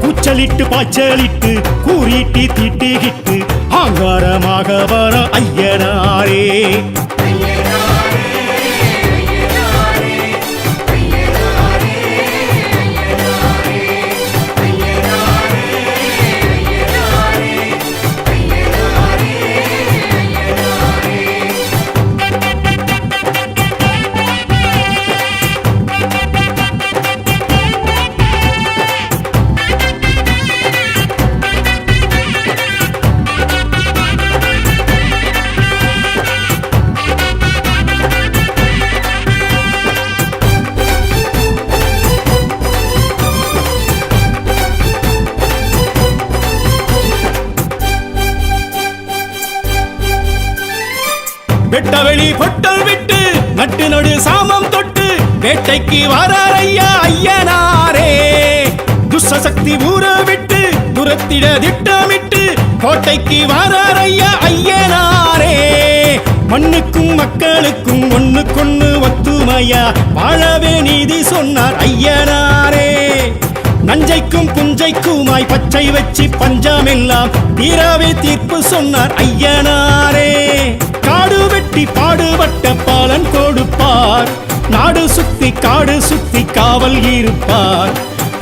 கூச்சலிட்டு பாய்ச்சலிட்டு கூறிட்டு தீட்டிக்கிட்டு ஆங்காரமாக வர ஐயனாரே வெட்டவெளி பொட்டல் விட்டு நட்டு நடு சாமம் தொட்டு வேட்டைக்கு வாரார் ஐயா ஐயனாரே துஷ்சக்தி ஊற விட்டு துரத்திட திட்டமிட்டு கோட்டைக்கு வாரார் ஐயா ஐயனாரே மண்ணுக்கும் மக்களுக்கும் ஒண்ணுக்கொண்ணு ஒத்துமையா வாழவே நீதி சொன்னார் ஐயனாரே நஞ்சைக்கும் புஞ்சைக்குமாய் பச்சை வச்சு பஞ்சமெல்லாம் தீராவே தீர்ப்பு சொன்னார் ஐயனாரே காடு வெட்டி பாடுபட்ட பாலன் கொடுப்பார் நாடு சுத்தி காடு சுத்தி காவல் இருப்பார்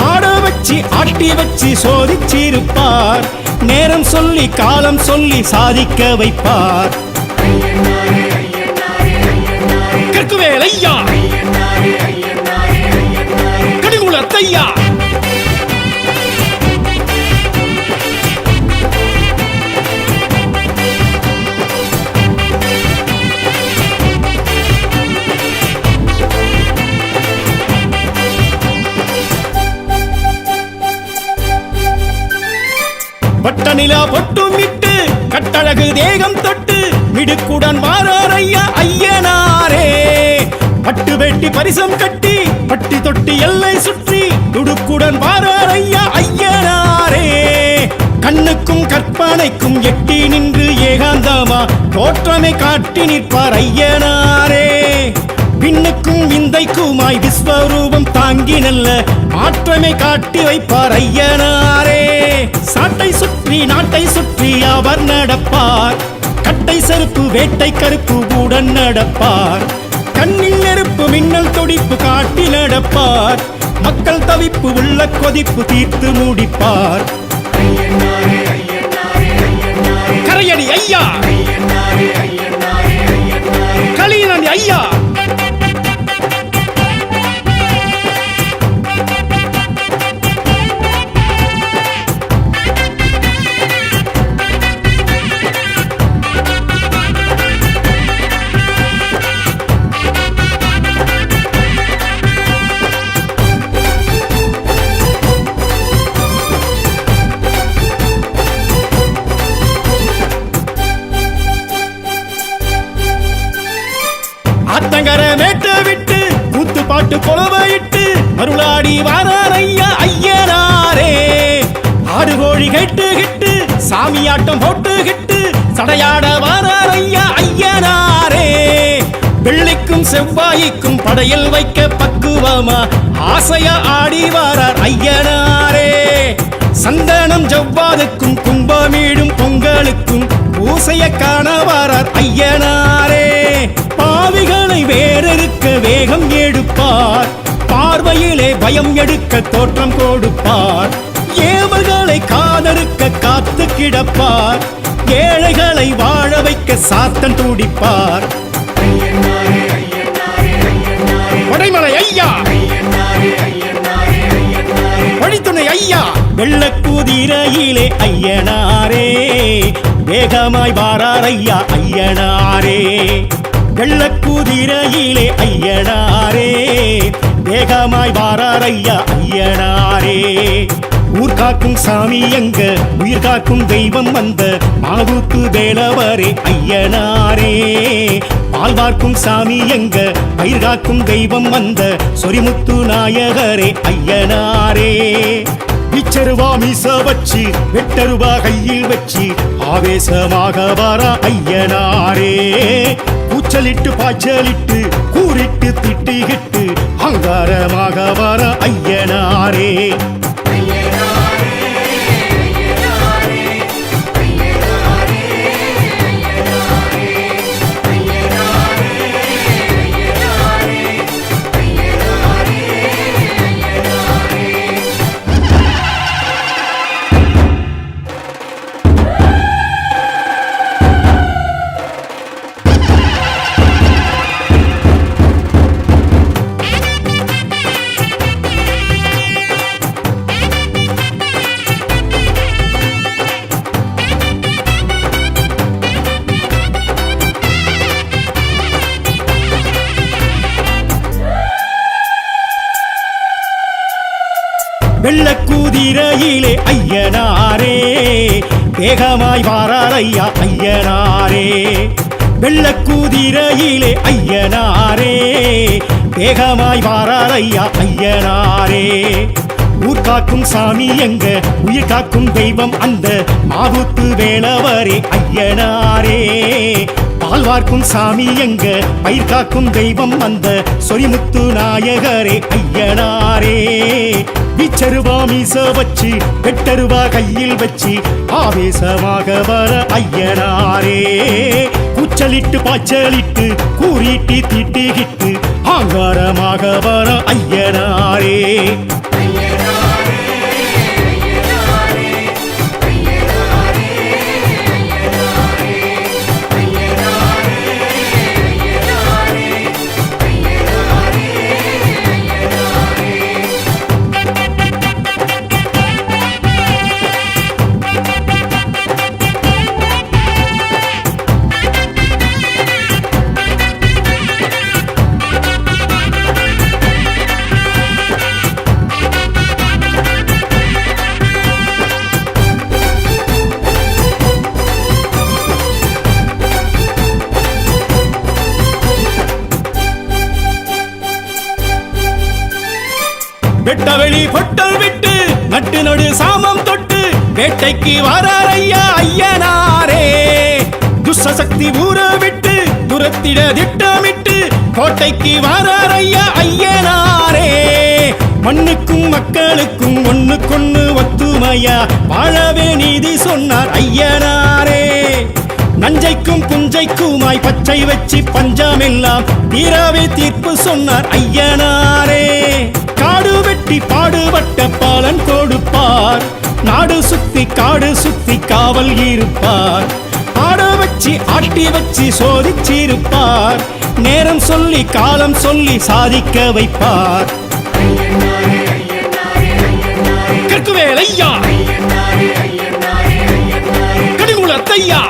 ஆட வச்சு ஆட்டி வச்சு சோதிச்சிருப்பார் நேரம் சொல்லி காலம் சொல்லி சாதிக்க வைப்பார் கற்குவேல் ஐயா கடிகுலத்தையா பட்டநிலா பொட்டும் இட்டு கட்டழகு தேகம் தொட்டு மிடுக்குடன் வாரார் ஐயா ஐயனாரே பட்டு வெட்டி பரிசம் கட்டி பட்டி தொட்டி எல்லை சுற்றி துடுக்குடன் வாரார் ஐயா ஐயனாரே கண்ணுக்கும் கற்பனைக்கும் எட்டி நின்று ஏகாந்தமா தோற்றமை காட்டி நிற்பார் ஐயனாரே பின்னுக்கும் விந்தைக்குமாய் விஸ்வரூபம் தாங்கி நல்ல மாற்றமை காட்டி வைப்பார் ஐயனாரே சாட்டை சுற்றி நாட்டை சுற்றி அவர் நடப்பார் கட்டை செருப்பு வேட்டை கருப்பு உடன் நடப்பார் கண்ணில் நெருப்பு மின்னல் துடிப்பு காட்டி நடப்பார் மக்கள் தவிப்பு உள்ள கொதிப்பு தீர்த்து முடிப்பார் ஐயா களியனாண்டி ஐயா ஆத்தங்கர மேட்ட விட்டு கூத்து பாட்டு கொலவையிட்டு மருளாடி வாரார் ஐயா ஐயனாரே ஆடு கோழி கேட்டு கிட்டு சாமியாட்டம் போட்டு கிட்டு சடையாட வாரார் ஐயா ஐயனாரே வெள்ளிக்கும் செவ்வாய்க்கும் படையில் வைக்க பக்குவமா ஆசையா ஆடி வாரார் ஐயனாரே சந்தனம் ஜவ்வாதுக்கும் கும்பமீடும் பொங்கலுக்கும் பூசைய காண வாரார் ஐயனாரே பாவிகளை வேறறுக்க வேகம் எடுப்பார் பார்வையிலே பயம் எடுக்க தோற்றம் கொடுப்பார் ஏவல்களை காதறுக்க காத்து கிடப்பார் ஏழைகளை வாழ வைக்க சாத்தன் துடிப்பார் வடைமலை ஐயா வழித்துணை ஐயா வெள்ளக்குதிரையிலே ஐயனாரே வேகமாய் வாரார் ஐயா ஐயனாரே வெள்ளக்குதிரையிலே ஐயனாரே வேகமாய் வாரார் ஐயா ஐயனாரே ஊர் காக்கும் சாமி எங்க உயிர் காக்கும் தெய்வம் வந்த மாவூத்து வேலவரே ஐயனாரே பால் பார்க்கும் சாமி எங்க பயிர் காக்கும் தெய்வம் வந்த சொரிமுத்து நாயகரே ஐயனாரே பிச்சருவா மீச வச்சு வெட்டருவா கையில் வச்சு ஆவேசமாக வர ஐயனாரே கூச்சலிட்டு பாய்ச்சலிட்டு கூறிட்டு திட்டிகிட்டு அங்காரமாக வர ஐயனாரே வெள்ளக்குதிரையிலே ஐயனாரே வேகமாய் வாரார் ஐயா ஐயனாரே வெள்ளக்குதிரையிலே ஐயனாரே வேகமாய் வாரார் ஐயா ஐயனாரே ஊர் காக்கும் சாமி எங்க உயிர் காக்கும் தெய்வம் அந்த மாவூத்து வேலவரே ஐயனாரே பால் வார்க்கும் சாமி எங்க பயிர் காக்கும் தெய்வம் அந்த சொரிமுத்து நாயகரே ஐயனாரே பிச்சருவா மீச வச்சு வெட்டருவா கையில் வச்சு ஆவேசமாக வர ஐயனாரே கூச்சலிட்டு பாய்ச்சலிட்டு கூறிட்டு திட்டிகிட்டு ஆங்காரமாக வர ஐயனாரே வெட்டவெளி பொட்டல் விட்டு நட்டு நடு சாமம் தொட்டு வேட்டைக்கு வாரார் ஐயா ஐயனாரே துஷ்சக்தி ஊற விட்டு துரத்திட திட்டமிட்டு கோட்டைக்கு வாரார் ஐயா ஐயனாரே மண்ணுக்கும் மக்களுக்கும் ஒண்ணுக்கொண்ணு ஒத்துமையா வாழவே நீதி சொன்னார் ஐயனாரே நஞ்சைக்கும் புஞ்சைக்குமாய் பச்சை வச்சு பஞ்சமெல்லாம் தீராவே தீர்ப்பு சொன்னார் ஐயனாரே காடு வெட்டி பாடுபட்ட பாலன் கொடுப்பார் நாடு சுத்தி காடு சுத்தி காவல் இருப்பார் ஆடு வச்சு ஆட்டி வச்சு சோதிச்சிருப்பார். நேரம் சொல்லி காலம் சொல்லி சாதிக்க வைப்பார். கற்குவேல் ஐயா, கடிகுலத்தையா,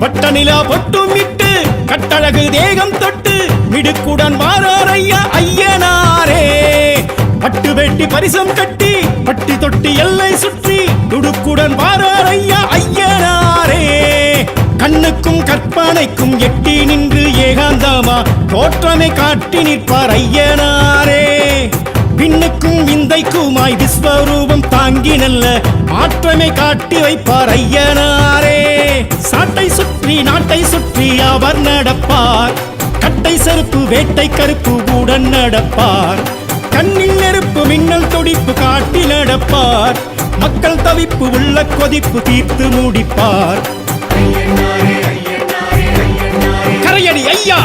பட்டநிலா பொட்டும் இட்டு கட்டழகு தேகம் தொட்டு மிடுக்குடன் வாரார் ஐயா ஐயனாரே. பட்டு வெட்டி பரிசம் கட்டி பட்டி தொட்டி எல்லை சுற்றி துடுக்குடன் வாரார் ஐயா ஐயனாரே. கண்ணுக்கும் கற்பனைக்கும் எட்டி நின்று ஏகாந்தமா தோற்றமை காட்டி நிற்பார் ஐயனாரே. பின்னுக்கும் விந்தைக்குமாய் விஸ்வரூபம் தாங்கி நல்ல மாற்றமை காட்டி வைப்பார் ஐயனாரே. சாட்டை சுற்றி நாட்டை சுற்றி அவர் நடப்பார். கட்டை செருப்பு வேட்டை கருப்பு உடன் நடப்பார். கண்ணில் நெருப்பு மின்னல் துடிப்பு காட்டி நடப்பார். மக்கள் தவிப்பு உள்ள கொதிப்பு தீர்த்து முடிப்பார். கரையடி ஐயா,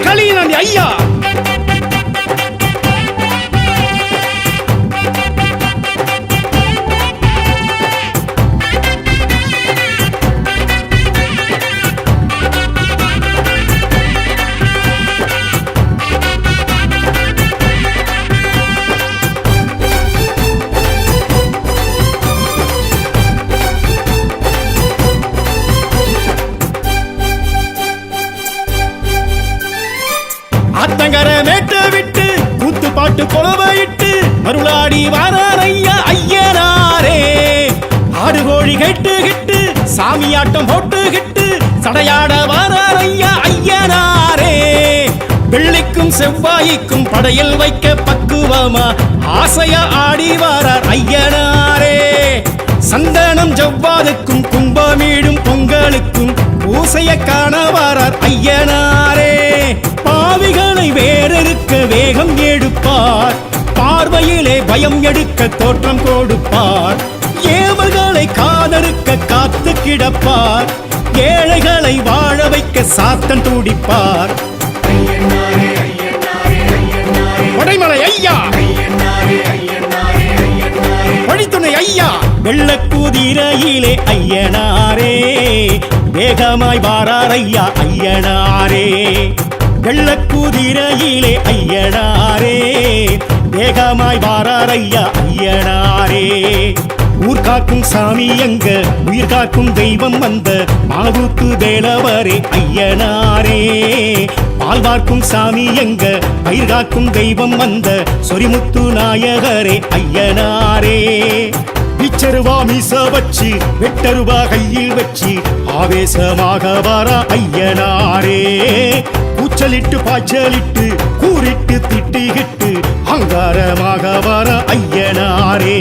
களியனடி ஐயா, ஆத்தங்கர மேட்ட விட்டு கூத்து பாட்டு கொலவையிட்டு மருளாடி வாரார் ஐயா ஐயனாரே. ஆடு கோழி கேட்டு கிட்டு சாமியாட்டம் போட்டு கிட்டு சடையாட வாரார் ஐயா ஐயனாரே. வெள்ளிக்கும் செவ்வாய்க்கும் படையில் வைக்க பக்குவமா ஆசைய ஆடி வாரார் ஐயனாரே. சந்தனம் ஜவ்வாதுக்கும் கும்பமீடும் பொங்கலுக்கும் பூசைய காண வாரார் ஐயனாரே. பாவிகளை வேறெடுக்க வேகம் எடுப்பார். பார்வையிலே பயம் எடுக்க தோற்றம் கொடுப்பார். ஏவல்களை காதறுக்க காத்து கிடப்பார். ஏழைகளை வாழ வைக்க சாத்தன் துடிப்பார். கொடைமலை ஐயா, வழித்துணை ஐயா, வெள்ளக்குதிரையிலே ஐயனாரே. வேகமாய் வாரார் ஐயா ஐயனாரே. வெள்ளக்குதிரையிலே ஐயனாரே. வேகமாய் வாரார் ஐயா ஐயனாரே. ஊர் காக்கும் சாமி எங்க உயிர் காக்கும் தெய்வம் வந்த மாவுத்து வேளவரே ஐயனாரே. பால் பார்க்கும் சாமி எங்க பயிர் காக்கும் தெய்வம் வந்த சொரிமுத்து நாயகரே ஐயனாரே. பிச்சருவா மீச வச்சு வெட்டருவா கையில் வச்சு ஆவேசமாக வர ஐயனாரே. கூச்சலிட்டு பாய்ச்சலிட்டு கூறிட்டு திட்டிகிட்டு அங்காரமாக வர ஐயனாரே.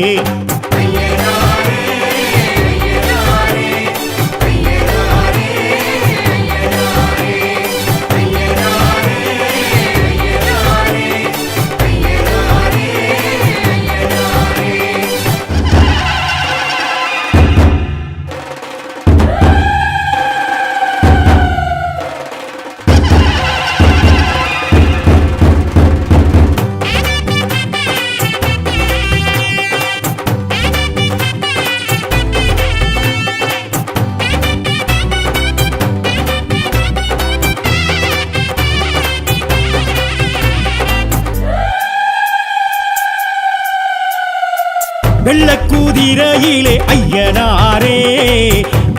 வெள்ளக்குதிரையிலே ஐயனாரே.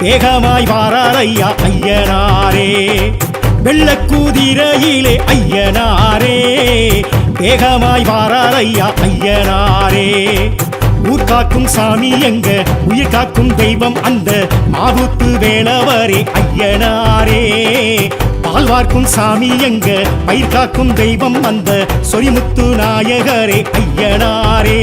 வேகமாய் வாரார் ஐயா ஐயனாரே. வெள்ளக்குதிரையிலே ஐயனாரே. வேகமாய் வாரார் ஐயா ஐயனாரே. ஊர் காக்கும் சாமி எங்க உயிர் காக்கும் தெய்வம் அந்த மாவுத்து வேளவரே ஐயனாரே. பால் வார்க்கும் சாமி எங்க பயிர் காக்கும் தெய்வம் அந்த சொரிமுத்து நாயகரே ஐயனாரே.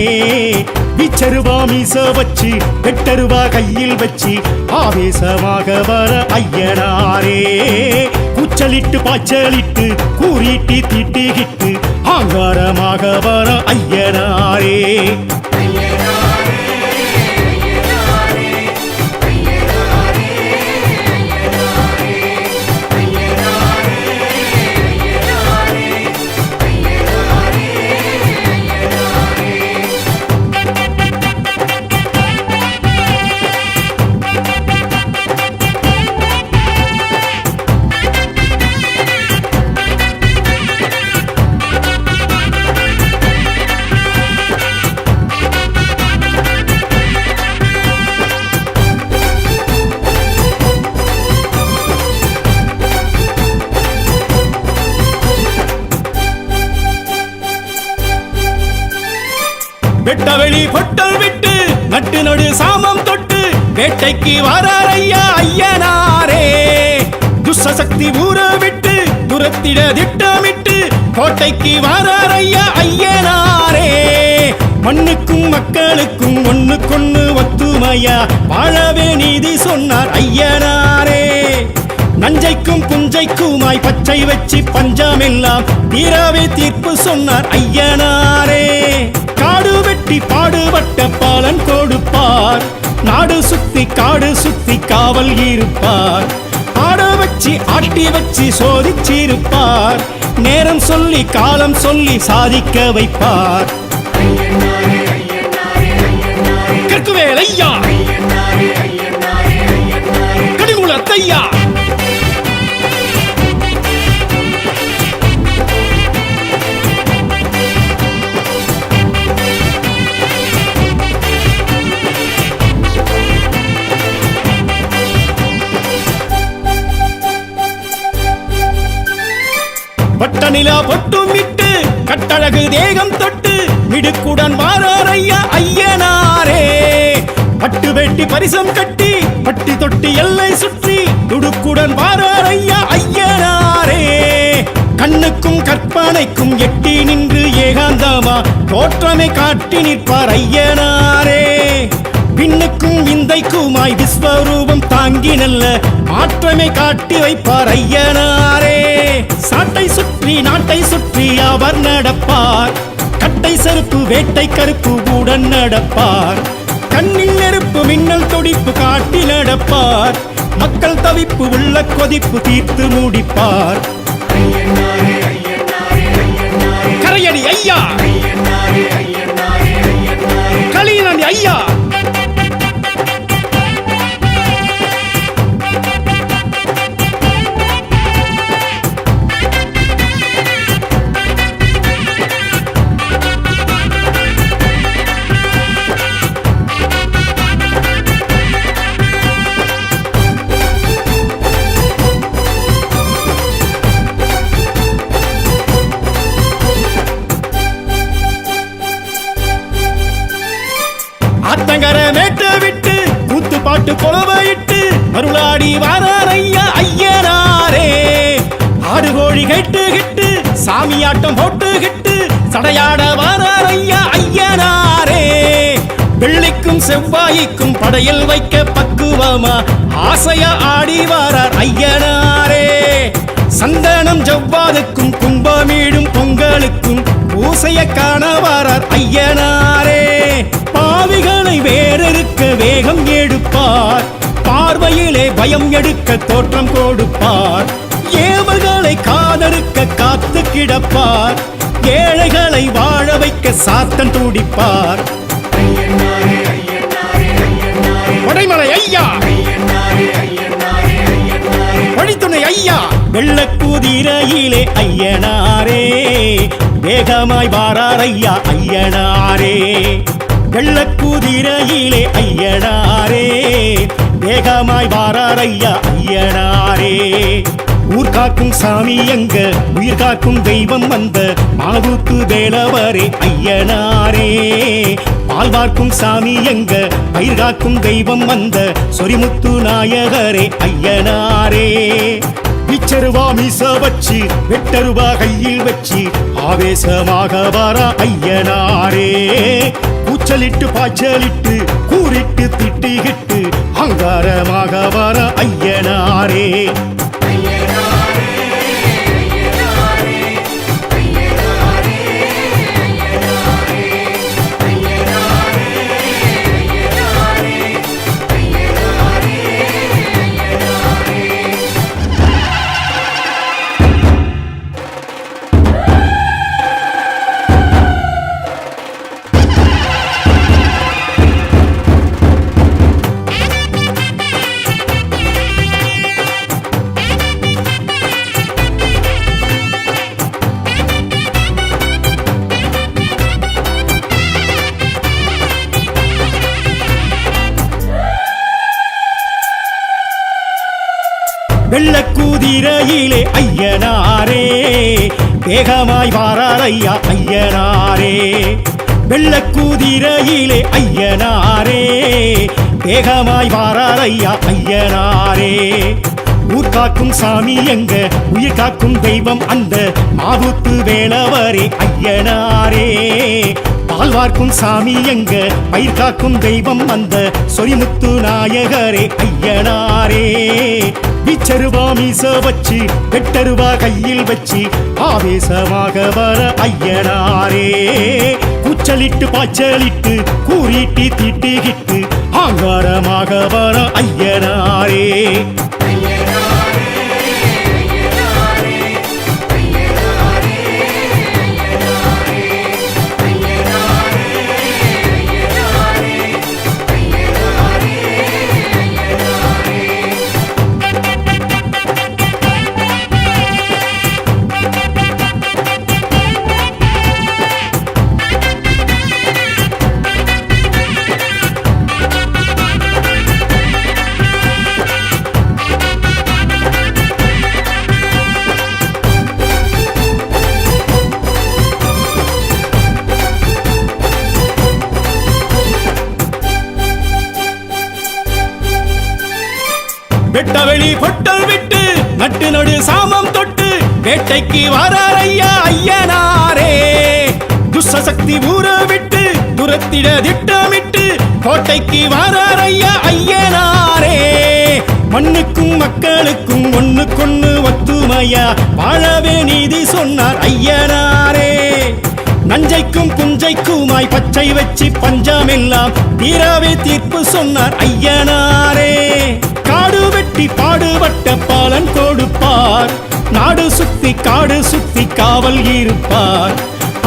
பிச்சருவா மீச வச்சு வெட்டருவா கையில் வச்சு ஆவேசமாக வர ஐயனாரே. கூச்சலிட்டு பாய்ச்சலிட்டு கூறிட்டு திட்டிகிட்டு ஆங்காரமாக வர ஐயனாரே. வெட்டவெளி பொட்டல் விட்டு நட்டு நடு சாமம் தொட்டு வேட்டைக்கு வரார் ஐயா ஐயனாரே. துஷ்சக்தி ஊற விட்டு துரத்திட திட்டமிட்டு கோட்டைக்கு வரார் ஐயா ஐயனாரே. மண்ணுக்கும் மக்களுக்கும் ஒண்ணுக்கொண்ணு ஒத்துமையா வாழவே நீதி சொன்னார் ஐயனாரே. நஞ்சைக்கும் புஞ்சைக்குமாய் பச்சை வச்சு பஞ்சமெல்லாம் தீராவே தீர்ப்பு சொன்னார் ஐயனாரே. காடு வெட்டி பாடுபட்ட பாலன் கொடுப்பார், நாடு சுத்தி காடு சுத்தி காவல் இருப்பார். ஆட வச்சு ஆட்டி வச்சு சோதிச்சிருப்பார், நேரம் சொல்லி காலம் சொல்லி சாதிக்க வைப்பார். கற்குவேல் ஐயா, கடிமுலத்தையா, பட்டநிலா பொட்டுமிட்டு கட்டழகு தேகம் தொட்டு மிடுக்குடன் வாரார் ஐயா ஐயனாரே. பட்டு வெட்டி பரிசம் கட்டி பட்டி தொட்டி எல்லை சுற்றி துடுக்குடன் வாரார் ஐயா ஐயனாரே. கண்ணுக்கும் கற்பனைக்கும் எட்டி நின்று ஏகாந்தமா தோற்றமை காட்டி நிற்பார் ஐயனாரே. பின்னுக்கும் இந்தைக்குமாய் விஸ்வரூபம் தாங்கி நல்ல மாற்றமை காட்டி வைப்பார் ஐயனாரே. சாட்டை சுற்றி நாட்டை சுற்றி அவர் நடப்பார், கட்டை செருப்பு வேட்டை கருப்பு உடன் நடப்பார். கண்ணில் நெருப்பு மின்னல் துடிப்பு காட்டி நடப்பார், மக்கள் தவிப்பு உள்ள கொதிப்பு தீர்த்து முடிப்பார். கரையடி ஐயா, களியனடி ஐயா, ஆத்தங்கர மேட்ட விட்டு கூத்து பாட்டு கொலவையிட்டு அருளாடி வாரார் ஐயா ஐயனாரே. ஆடு கோழி கேட்டு கிட்டு சாமியாட்டம் போட்டு கிட்டு சடையாட வாரார் ஐயா ஐயனாரே. வெள்ளிக்கும் செவ்வாய்க்கும் படையில் வைக்க பக்குவமா ஆசையா ஆடி வாரார் ஐயனாரே. சந்தனம் ஜவ்வாதுக்கும் கும்பமீடும் பொங்கலுக்கும் பூசைய காண வாரார் ஐயனாரே. பாவிகளை வேறறுக்க வேகம் எடுப்பார், பார்வையிலே பயம் எடுக்க தோற்றம் கொடுப்பார். ஏவல்களை காதறுக்க காத்து கிடப்பார், ஏழைகளை வாழ வைக்க சாத்தன் துடிப்பார். கொடைமலை ஐயா, வழித்துணை ஐயா, வெள்ளக்குதிரையிலே ஐயனாரே. வேகமாய் வாரார் ஐயா ஐயனாரே. வெள்ளக்குதிரையிலே ஐயனாரே, வேகமாய் வாரார் ஐயா ஐயனாரே. ஊர் காக்கும் சாமி எங்க உயிர் காக்கும் தெய்வம் வந்த மாவுத்து வேலவரே ஐயனாரே. பால் பார்க்கும் சாமி எங்க பயிர் காக்கும் தெய்வம் வந்த சொரிமுத்து நாயகரே ஐயனாரே. பிச்சருவா மீச வச்சு வெட்டருவா கையில் வச்சு ஆவேசமாக வர ஐயனாரே. கூச்சலிட்டு பாய்ச்சலிட்டு கூறிட்டு திட்டிகிட்டு அங்காரமாக வர ஐயனாரே. வெள்ளக்குதிரையிலே ஐயனாரே. வேகமாய் வாரார் ஐயா ஐயனாரே. வெள்ளக்கூதிரையிலே ஐயனாரே வேகமாய் வாரார் ஐயா ஐயனாரே. ஊர் காக்கும் சாமி எங்க உயிர் காக்கும் தெய்வம் அந்த மாவுத்து வேளவரே ஐயனாரே. பால் வார்க்கும் சாமி எங்க பயிர் காக்கும் தெய்வம் அந்த சொரிமுத்து நாயகரே ஐயனாரே. விச்சருவா மீச வச்சு வெட்டருவா கையில் வச்சு ஆவேசமாக வர ஐயனாரே. கூச்சலிட்டு பாய்ச்சலிட்டு கூறிட்டு தீட்டுகிட்டு ஆங்காரமாக வர ஐயனாரே. வெட்டவெளி பொட்டல் விட்டு நட்டு நடு சாமம் தொட்டு வேட்டைக்கு வரார் ஐயா ஐயனாரே. துஷ்சக்தி ஊற விட்டு துரத்திட திட்டமிட்டு கோட்டைக்கு வரார் ஐயா ஐயனாரே. மண்ணுக்கும் மக்களுக்கும் ஒண்ணுக்கொண்ணு ஒத்துமையா வாழவே நீதி சொன்னார் ஐயனாரே. நஞ்சைக்கும் புஞ்சைக்குமாய் பச்சை வச்சு பஞ்சமெல்லாம் தீராவே தீர்ப்பு சொன்னார் ஐயனாரே. காடு வெட்டி பாடுபட்ட பாலன் கொடுப்பார் நாடு சுத்தி காடு சுத்தி காவல் இருப்பார்.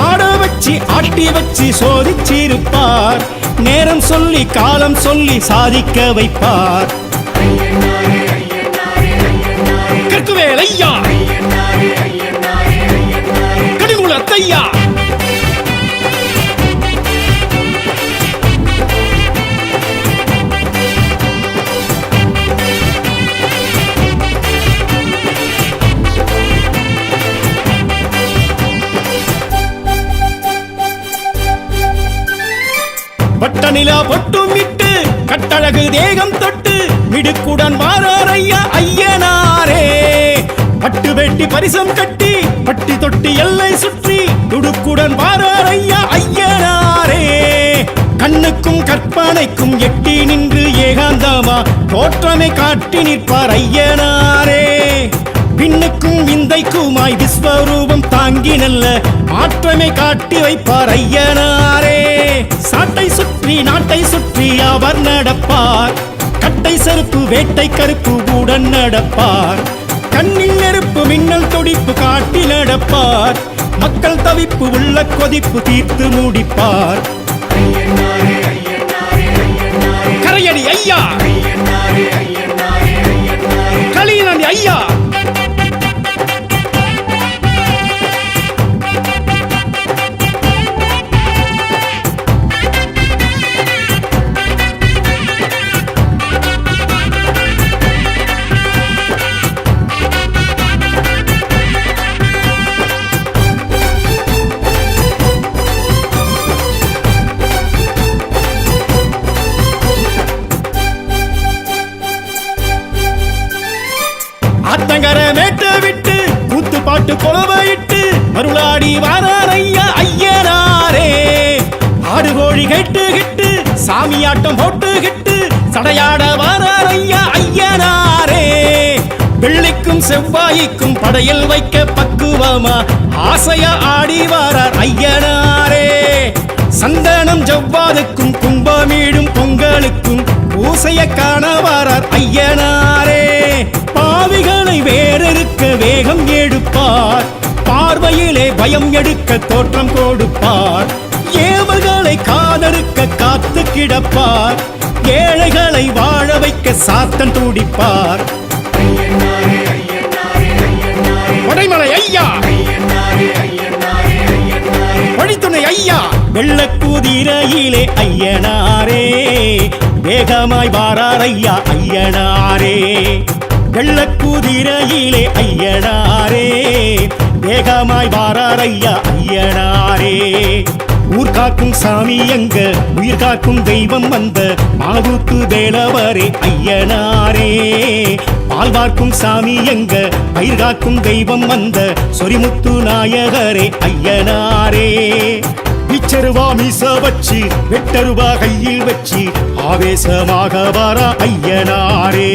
ஆட வச்சு ஆட்டி வச்சு சோதிச்சிருப்பார் நேரம் சொல்லி காலம் சொல்லி சாதிக்க வைப்பார். கற்குவேல் ஐயா கடுங்குளத்தையா பட்டநிலா பொட்டும் விட்டு கட்டழகு தேகம் தொட்டு மிடுக்குடன் வாரார் ஐயா ஐயனாரே. பட்டு வெட்டி பரிசம் கட்டி பட்டி தொட்டி எல்லை சுற்றி துடுக்குடன் வாரார் ஐயா ஐயனாரே. கண்ணுக்கும் கற்பனைக்கும் எட்டி நின்று ஏகாந்தமா தோற்றமை காட்டி நிற்பார் ஐயனாரே. பின்னுக்கும் விந்தைக்குமாய் விஸ்வரூபம் தாங்கி நல்ல மாற்றமை காட்டி வைப்பார் ஐயனாரே. சாட்டை சுற்றி நாட்டை சுற்றி அவர் நடப்பார் கட்டை செருப்பு வேட்டை கருப்பு உடன் நடப்பார். கண்ணில் நெருப்பு மின்னல் துடிப்பு காட்டி நடப்பார். மக்கள் தவிப்பு உள்ள கொதிப்பு தீர்த்து முடிப்பார். கரையடி ஐயா களியனடி ஐயா ஆத்தங்கர மேட்ட விட்டு கூத்து பாட்டு கொலவையிட்டு மருளாடி வாரார் ஐயா ஐயனாரே. ஆடு கோழி கேட்டு கிட்டு சாமியாட்டம் போட்டு கிட்டு சடையாட வாரார் ஐயா ஐயனாரே. வெள்ளிக்கும் செவ்வாய்க்கும் படையில் வைக்க பக்குவமா ஆசைய ஆடி வாரார் ஐயனாரே. சந்தனம் ஜவ்வாதுக்கும் கும்பமீடும் பொங்கலுக்கும் பூசைய காண வாரார் ஐயனாரே. பாவிகளை வேறறுக்க வேகம் எடுப்பார் பார்வையிலே பயம் எடுக்க தோற்றம் கொடுப்பார். ஏவல்களை காதறுக்க காத்து கிடப்பார் ஏழைகளை வாழ வைக்க சாத்தன் துடிப்பார். கொடைமலை ஐயா வழித்துணை ஐயா வெள்ளக்கூதிரையிலே ஐயனாரே. வேகமாய் வாரார் ஐயா ஐயனாரே. வெள்ளக்கூதிரையிலே ஐயனாரே. வேகமாய் வாரார் ஐயா ஐயனாரே. ஊர் காக்கும் சாமி எங்க உயிர் காக்கும் தெய்வம் வந்த மாவுத்து வேளவரே ஐயனாரே பால் பார்க்கும் சாமி எங்க பயிர் காக்கும் தெய்வம் வந்த சொரிமுத்து நாயகரே ஐயனாரே பிச்சருவா மீச வச்சு வெட்டருவா கையில் வச்சு ஆவேசமாக வர ஐயனாரே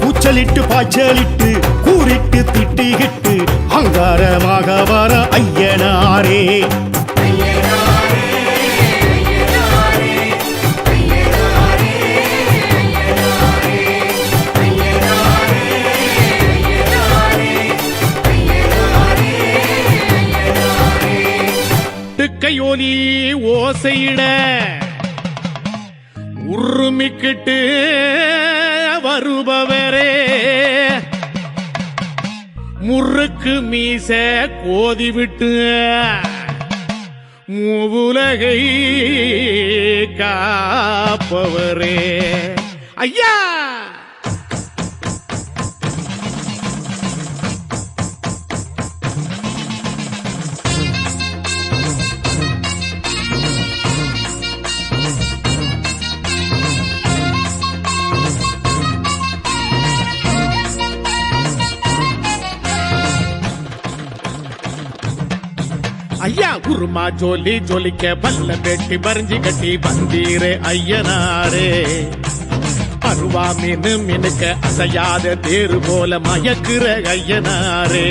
கூச்சலிட்டு பாய்ச்சலிட்டு கூறிட்டு திட்டிகிட்டு அங்காரமாக வர ஐயனாரே கையோலி ஓசையிட உருமிக்கிட்டு வருபவரே முறுக்கு மீச கோதி விட்டு மூவுலகை காப்பவரே ஐயா ஐயா குருமா ஜோலி ஜோலிக்க பல்ல வெட்டி பறிஞ்சு கட்டி வந்தீரே ஐயனாரே அருவா மீனு மினுக்க அசையாத தேரு போல மயக்குற ஐயனாரே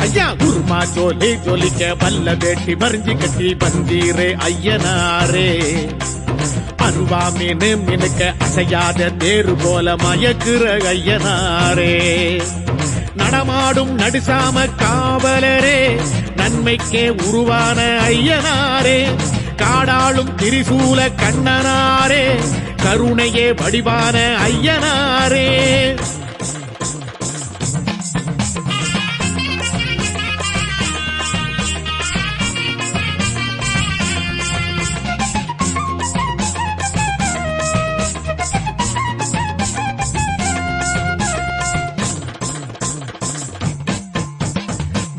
ஐயா குருமா ஜோலி ஜோலிக்க பல்ல வெட்டி பறிஞ்சு கட்டி வந்தீரே ஐயனாரே அருவா மீனு மினுக்க அசையாத தேரு போல மயக்குற ஐயனாரே நடமாடும் நடுசாம காவலரே நன்மைக்கே உருவான ஐயனாரே காடாளும் திரிசூல கண்ணனாரே கருணையே வடிவான ஐயனாரே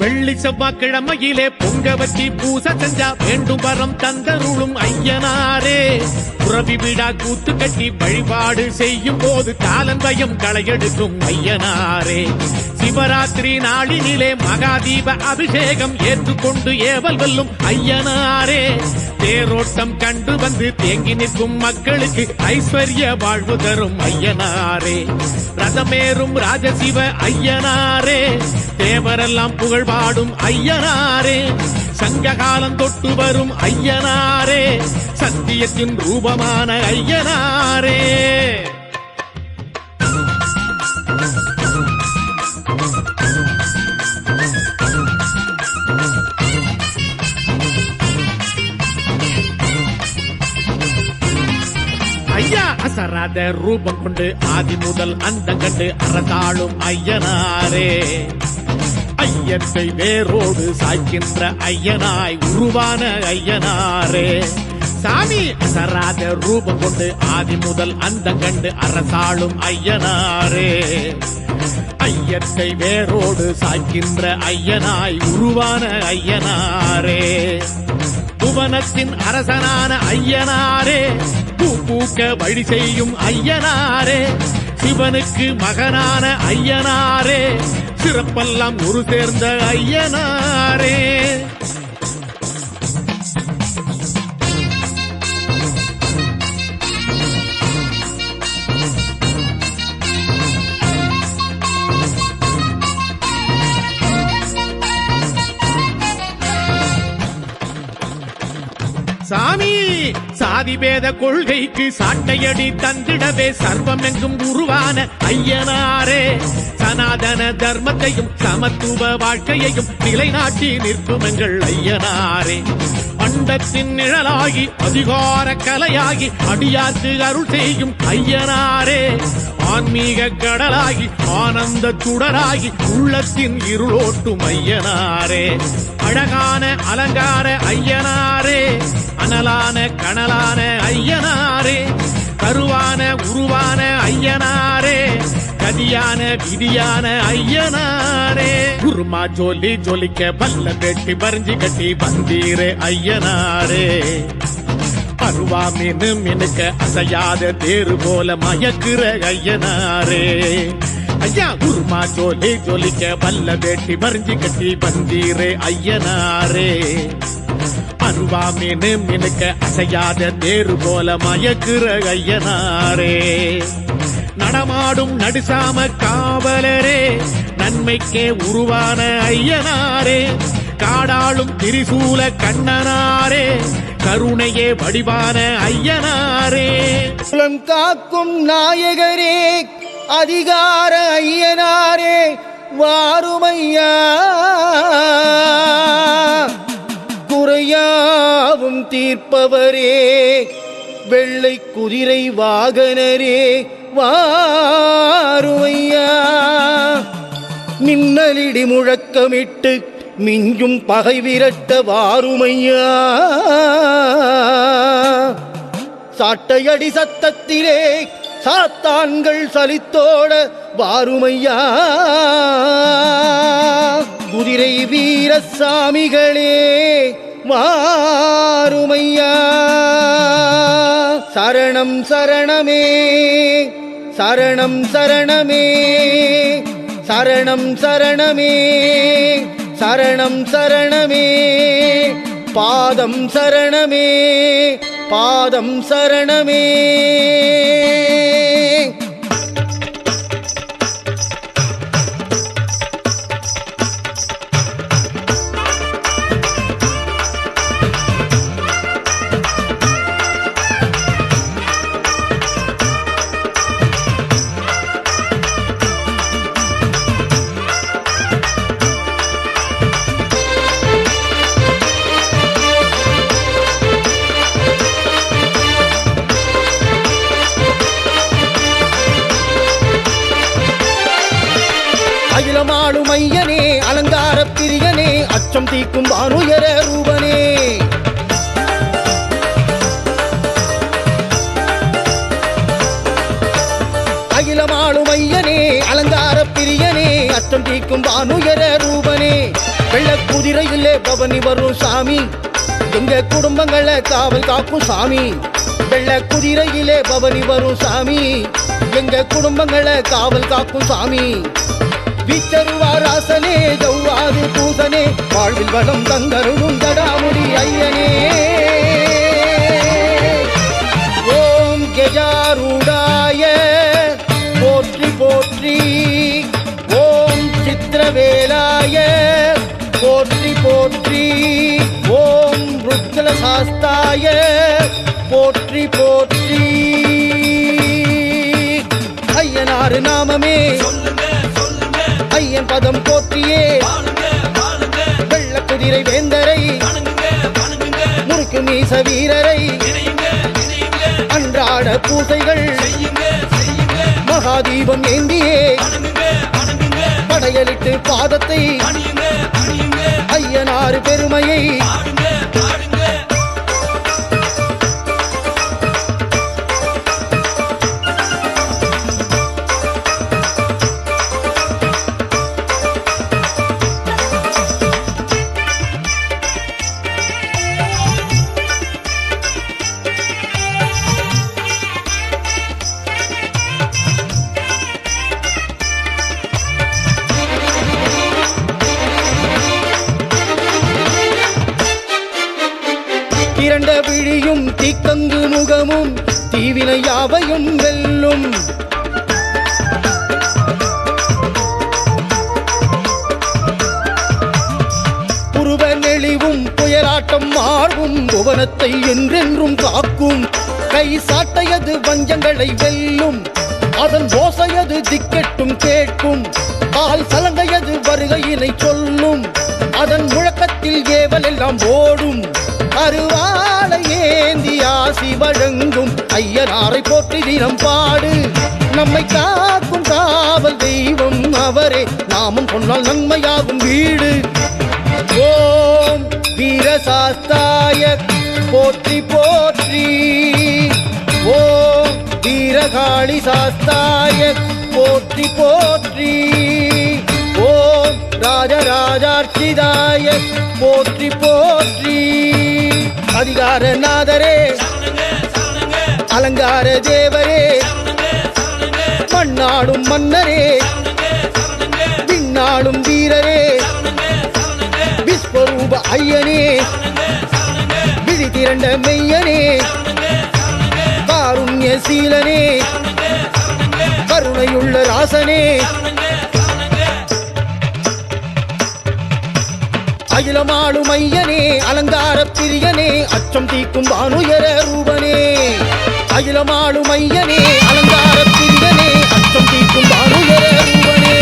வெள்ளி செவ்வாய்க்கிழமையிலே பொங்க வச்சி பூச செஞ்சா வேண்டும் வரம் தந்தருளும் ஐயனாரே புறவி விடா கூத்து கட்டி வழிபாடு செய்யும் போது காலன் பயம் களையெடுக்கும் ஐயனாரே சிவராத்திரி நாளினிலே மகாதீப அபிஷேகம் ஏற்றுக்கொண்டு ஏவல் வெல்லும் ஐயனாரே தேரோட்டம் கண்டு வந்து தேங்கி நிற்கும் மக்களுக்கு ஐஸ்வர்ய வாழ்வு தரும் ஐயனாரே ரதமேறும் ராஜசிவ ஐயனாரே தேவரெல்லாம் புகழ் பாடும் ஐயனாரே சங்ககாலம் தொட்டு வரும் ஐயனாரே சத்தியத்தின் ரூபமான ஐயனாரே ஐயா அசராத ரூபம் கொண்டு ஆதி முதல் அந்த கண்டு அரசாளும் ஐயனாரே ஐயத்தை வேரோடு சாய்க்கின்ற ஐயனாய் உருவான ஐயனாரே சாமி அசராத ரூபம் கொண்டு ஆதி முதல் அந்த கண்டு அரசாளும் ஐயனாரே ஐயத்தை வேரோடு சாய்க்கின்ற ஐயனாய் உருவான ஐயனாரே புவனத்தின் அரசனான ஐயனாரே பூ பூக்க வழி செய்யும் ஐயனாரே சிவனுக்கு மகனான ஐயனாரே சிறப்பெல்லாம் ஒரு சேர்ந்த ஐயனாரே சாமி சாதி பேத கொள்கைக்கு சாட்டையடி தந்திடவே சர்வம் எங்கும் உருவான ஐயனாரே சனாதன தர்மத்தையும் சமத்துவ வாழ்க்கையையும் நிலைநாட்டி நிற்கும் எங்கள் ஐயனாரே அண்டத்தின் நிழலாகி அதிகார கலையாகி அடியார்க்கு அருள் செய்யும் ஐயனாரே ஆன்மீக கடலாகி ஆனந்த சுடராகி உள்ளத்தின் இருளோட்டும் ஐயனாரே அழகான அலங்கார ஐயனாரே அனலான கனலான ஐயனாரே கருவான உருவான ஐயனாரே, கதியான விதியான ஐயனாரே, குருமா ஜோலி ஜொலிக்க பல்ல வெட்டி பறிஞ்சி கட்டி வந்தீரே ஐயனாரே, அருவா மீனு மினுக்க அசையாத தேரு போல மயக்குற ஐயனாரே, ஐயா குருமா ஜோலி ஜொலிக்க பல்ல வெட்டி பறிஞ்சி கட்டி வந்தீரே ஐயனாரே, அருவா மீனு மினுக்க அசையாத தேரு போல மயக்குற ஐயனாரே, நடமாடும் நடுசாம காவலரே, நன்மைக்கே உருவான ஐயனாரே, காடாளும் திரிசூல கண்ணனாரே, கருணையே வடிவான ஐயனாரே, குலம் காக்கும் நாயகரே, அதிகார ஐயனாரே, வாருமையா குறையாவும் தீர்ப்பவரே, வெள்ளை குதிரை வாகனரே, வாருமையா மின்னலிடி முழக்கமிட்டு மிஞ்சும் பகை விரட்ட வாருமையா, சாட்டையடி சத்தத்திலே சாத்தான்கள் சலித்தோட வாருமையா, குதிரை வீரசாமிகளே வாருமையா, சரணம் சரணமே சரணம் சரணமே சரணம் சரணமே சரணம் சரணமே, பாதம் சரணமே பாதம் சரணமே. அகிலமாளும் ஐயனே, அலங்கார பிரியனே, அச்சம் தீக்கும் வானுயர ரூபனே, அகிலமாளும் ஐயனே, அலங்கார பிரியனே, அச்சம் தீக்கும் வானுயர ரூபனே, வெள்ள குதிரையிலே பவனி வரும் சாமி, எங்க குடும்பங்களை காவல் காக்கும் சாமி, வெள்ள குதிரையிலே பவனி வரும் சாமி, எங்க குடும்பங்களை காவல் காக்கும் சாமி, வீச்சருவாராசனே, ஜவ்வாது பூசனே, வாழ்வில் வளம் தந்தருடும் தடாமுடி ஐயனே, ஓம் கஜாரூடாய போற்றி போற்றி, ஓம் சித்திரவேலாய போற்றி போற்றி, ஓம் ருத்ரசாஸ்தாய போற்றி போற்றி, ஐயனார் நாமமே ஐயன் பதம் போற்றியே, வெள்ள குதிரை வேந்தரை, முறுக்கு மீச வீரரை, அன்றாட பூசைகள் மகாதீபம் ஏந்தியே, படையலிட்டு பாதத்தை ஐயனார் பெருமையை இரண்ட விழியும் தீக்கங்கு முகமும் தீவினை யாவையும் வெல்லும், புருவ நெளிவும் புயலாட்டம் மாறும் புவனத்தை என்றென்றும் காக்கும், கை சாட்டையது வஞ்சங்களை வெல்லும், அதன் ஓசையது திக்கெட்டும் கேட்கும், கால் சலங்கையது வருகையினை சொல்லும், அதன் முழக்கத்தில் ஏவல் எல்லாம் ஓடும், அருவாளை ஏந்தி ஆசி வழங்கும் ஐயனாரை போற்றி தினம் பாடு, நம்மை காக்கும் காவல் தெய்வம் அவரே, நாமும் சொன்னால் நன்மையாகும் வீடு, ஓம் வீரசாஸ்தாய போற்றி போற்றி, ஓம் வீரகாளி சாஸ்தாய போற்றி போற்றி ஓம் ராஜராஜார்ச்சிதாய போற்றி போற்றி அதிகாரநாதரே அலங்கார தேவரே மண்ணாடும் மன்னரே விண்ணாடும் வீரரே விஸ்வரூப ஐயனே விழி திரண்ட மெய்யனே காருண்யசீலனே கருணையுள்ள ராசனே அகிலமாளும் ஐயனே அலங்கார பிரியனே அச்சம் தீக்கும் வானுயர ரூபனே அகிலமாளும் ஐயனே அலங்கார பிரியனே அச்சம் தீக்கும் வானுயர ரூபனே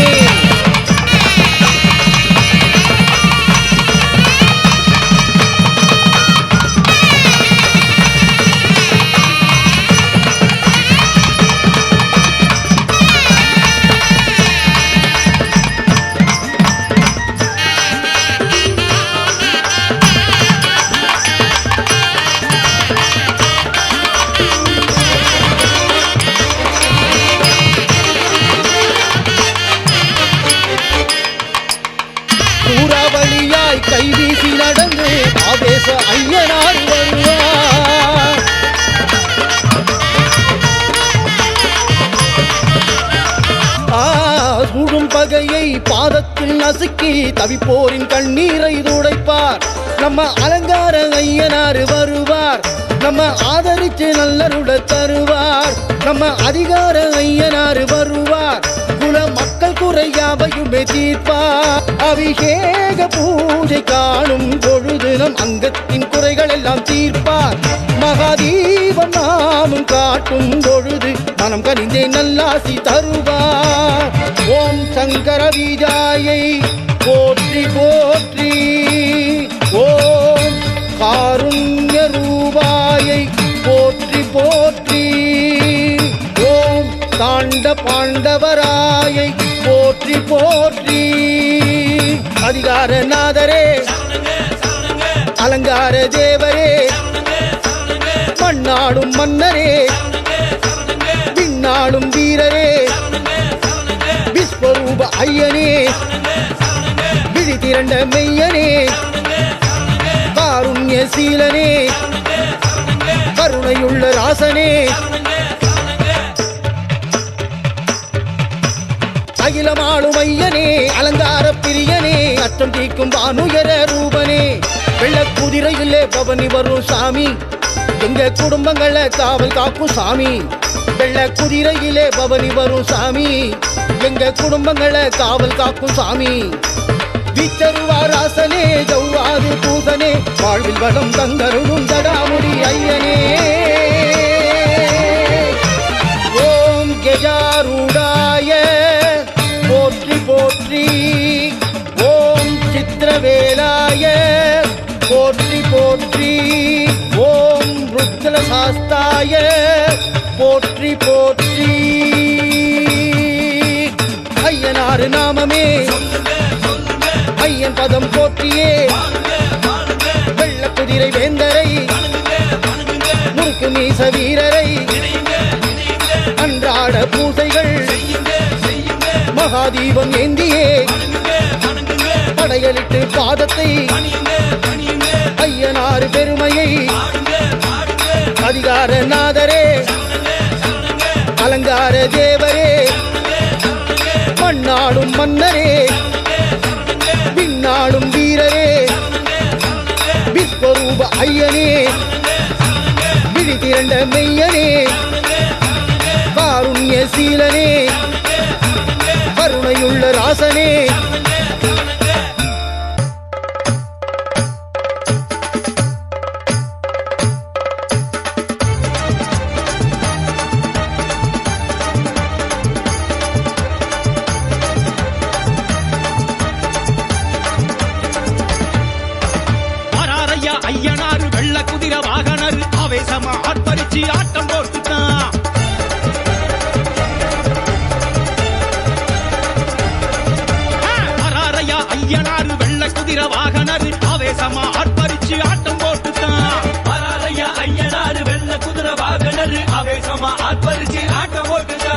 சூறாவளியாய் கைவீசி நடந்து ஆவேச ஐயனார் வருவார் சூடும் பகையை பாதத்தில் நசுக்கி தவிப்போரின் கண்ணீரை துடைப்பார் நம்ம அலங்கார ஐயனார் வருவார் நம்ம ஆதரிச்சு நல்லருட தருவார் நம்ம அதிகார ஐயனார் வருவார் குல மக்கள் குறையாவையுமே தீர்ப்பார் அபிஷேக பூஜை காணும் பொழுது நம் அங்கத்தின் குறைகள் எல்லாம் தீர்ப்பார் மகாதீபம் நாமும் காட்டும் பொழுது மனம் கனிந்தே நல்லாசி தருவார் ஓம் சங்கர விஜாயை போற்றி போற்றி ஓம் காருண்ய ரூபாயை போற்றி போற்றி ஓம் தாண்ட பாண்டவராயை போற்றி போற்றி அதிகாரநாதரே அலங்கார தேவரே மண்ணாடும் மன்னரே விண்ணாடும் வீரரே விஸ்வரூப ஐயனே விழி திரண்ட மெய்யனே காருண்யசீலனே கருணையுள்ள ராசனே அகிலமாளும் ஐயனே அலங்கார பிரியனே அச்சம் தீக்கும் வானுயர ரூபனே வெள்ளக்குதிரையிலே பவனி வரும் சாமி எங்க குடும்பங்களை காவல் காக்கும் சாமி வெள்ளக்குதிரையிலே பவனி வரும் சாமி எங்க குடும்பங்களை காவல் காக்கும் சாமி வீச்சருவாராசனே ஜவ்வாது பூசனே வாழ்வில் வளம் தந்தருடும் தடாமுடி ஐயனே ஓம் கெஜாரூடாய போற்றி போற்றி ஓம் சித்திரவேலாய போற்றி போற்றி ஓம் ருத்ர சாஸ்தாய போற்றி போற்றி ஐயனார் நாமமே ஐயன் பதம் போற்றியே வெள்ள குதிரை வேந்தரை முறுக்கு மீச வீரரை அன்றாட பூசைகள் மகாதீபம் ஏந்தியே படையலிட்டு பாதத்தை ஐயனார் பெருமையை அதிகாரநாதரே அலங்கார தேவரே மண்ணாடும் மன்னரே விண்ணாடும் வீரரே விஸ்வரூப ஐயனே விழி திரண்ட மெய்யனே காருண்யசீலனே கருணையுள்ள ராசனே ஐயனாரு வெள்ள குதிரை வாகனர் ஆவேசமா ஆர்ப்பரிச்சு ஆட்டம் போட்டுட்டான் ஐயனாரு வெள்ள குதிரை வாகனர் ஆவேசமா ஆர்ப்பரிச்சு ஆட்டம் போட்டுட்டான் ஐயனாரு வெள்ள குதிரை வாகனர் ஆவேசம் அவேசமா ஆர்ப்பரிச்சு ஆட்டம் போட்டுதா.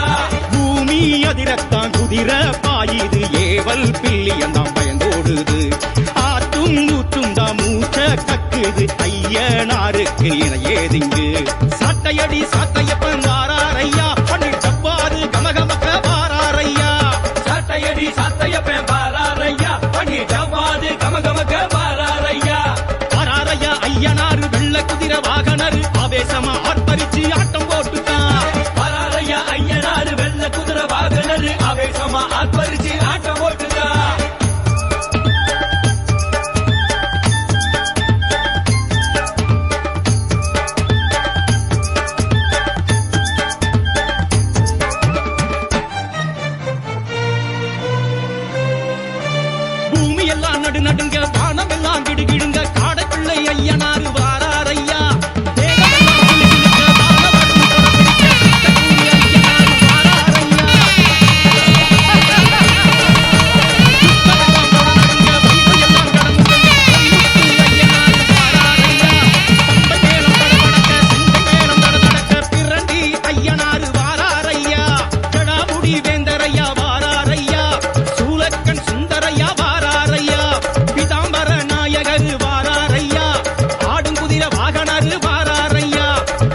பூமி அதிரத்தான் குதிரை பாயுது, ஏவல் பில்லியம் தான் பயந்தோடுது. ஆத்தும் ஊத்தும் தான் மூச்ச கக்குது, ஐயனாருக்கு இணையேதிங்கு. சாட்டையடி சாட்டையப்பன் வாராரையா, பண்ணில் தப்பாது கமகமக்க வாராரையா. சாட்டையடி சாத்தையப்பன் பாராரையா, பண்ணி ஜவ்வாது கமகமக்க பாராரையா. வாராரையா ஐயனாரு வெள்ள குதிரை வாகனர், ஆவேசமா ஆர்ப்பரிச்சு ஆட்டம் போட்டுட்டான். பாராரையா ஐயனாரு வெள்ள குதிரை வாகனர், ஆவேசமா ஆர்ப்பரிச்சு ஆட்டம் போட்டுதா. பூமி எல்லாம் நடு நடுங்க, வானம் எல்லாம் கிடுகிடுங்க, காடை பிள்ளை ஐயனாரு வாராரையா. தேகமெல்லாம் சிலுசிலுக்க, வானவரும் தொடர்பிடிக்க, சித்தக்கூலி ஐயனாரு வாராரையா. சுத்தமெல்லாம் தொடநடுங்க, வைகையெல்லாம் கடந்துங்க, பொன்முத்து ஐயனாரு வாராரையா. பம்பை மேளம் படபடக்க, சிங்கை மேளம் தடதடக்க, பிரண்டி ஐயனாரு வாராரையா. ஜடாமுடி வேந்தரையா வாராரையா, சூலக்கண் சுந்தரையா வாராரையா. பிதாம்பர நாயகர் வாராரையா, ஆடும் குதிரை வாகனர் வாராரையா.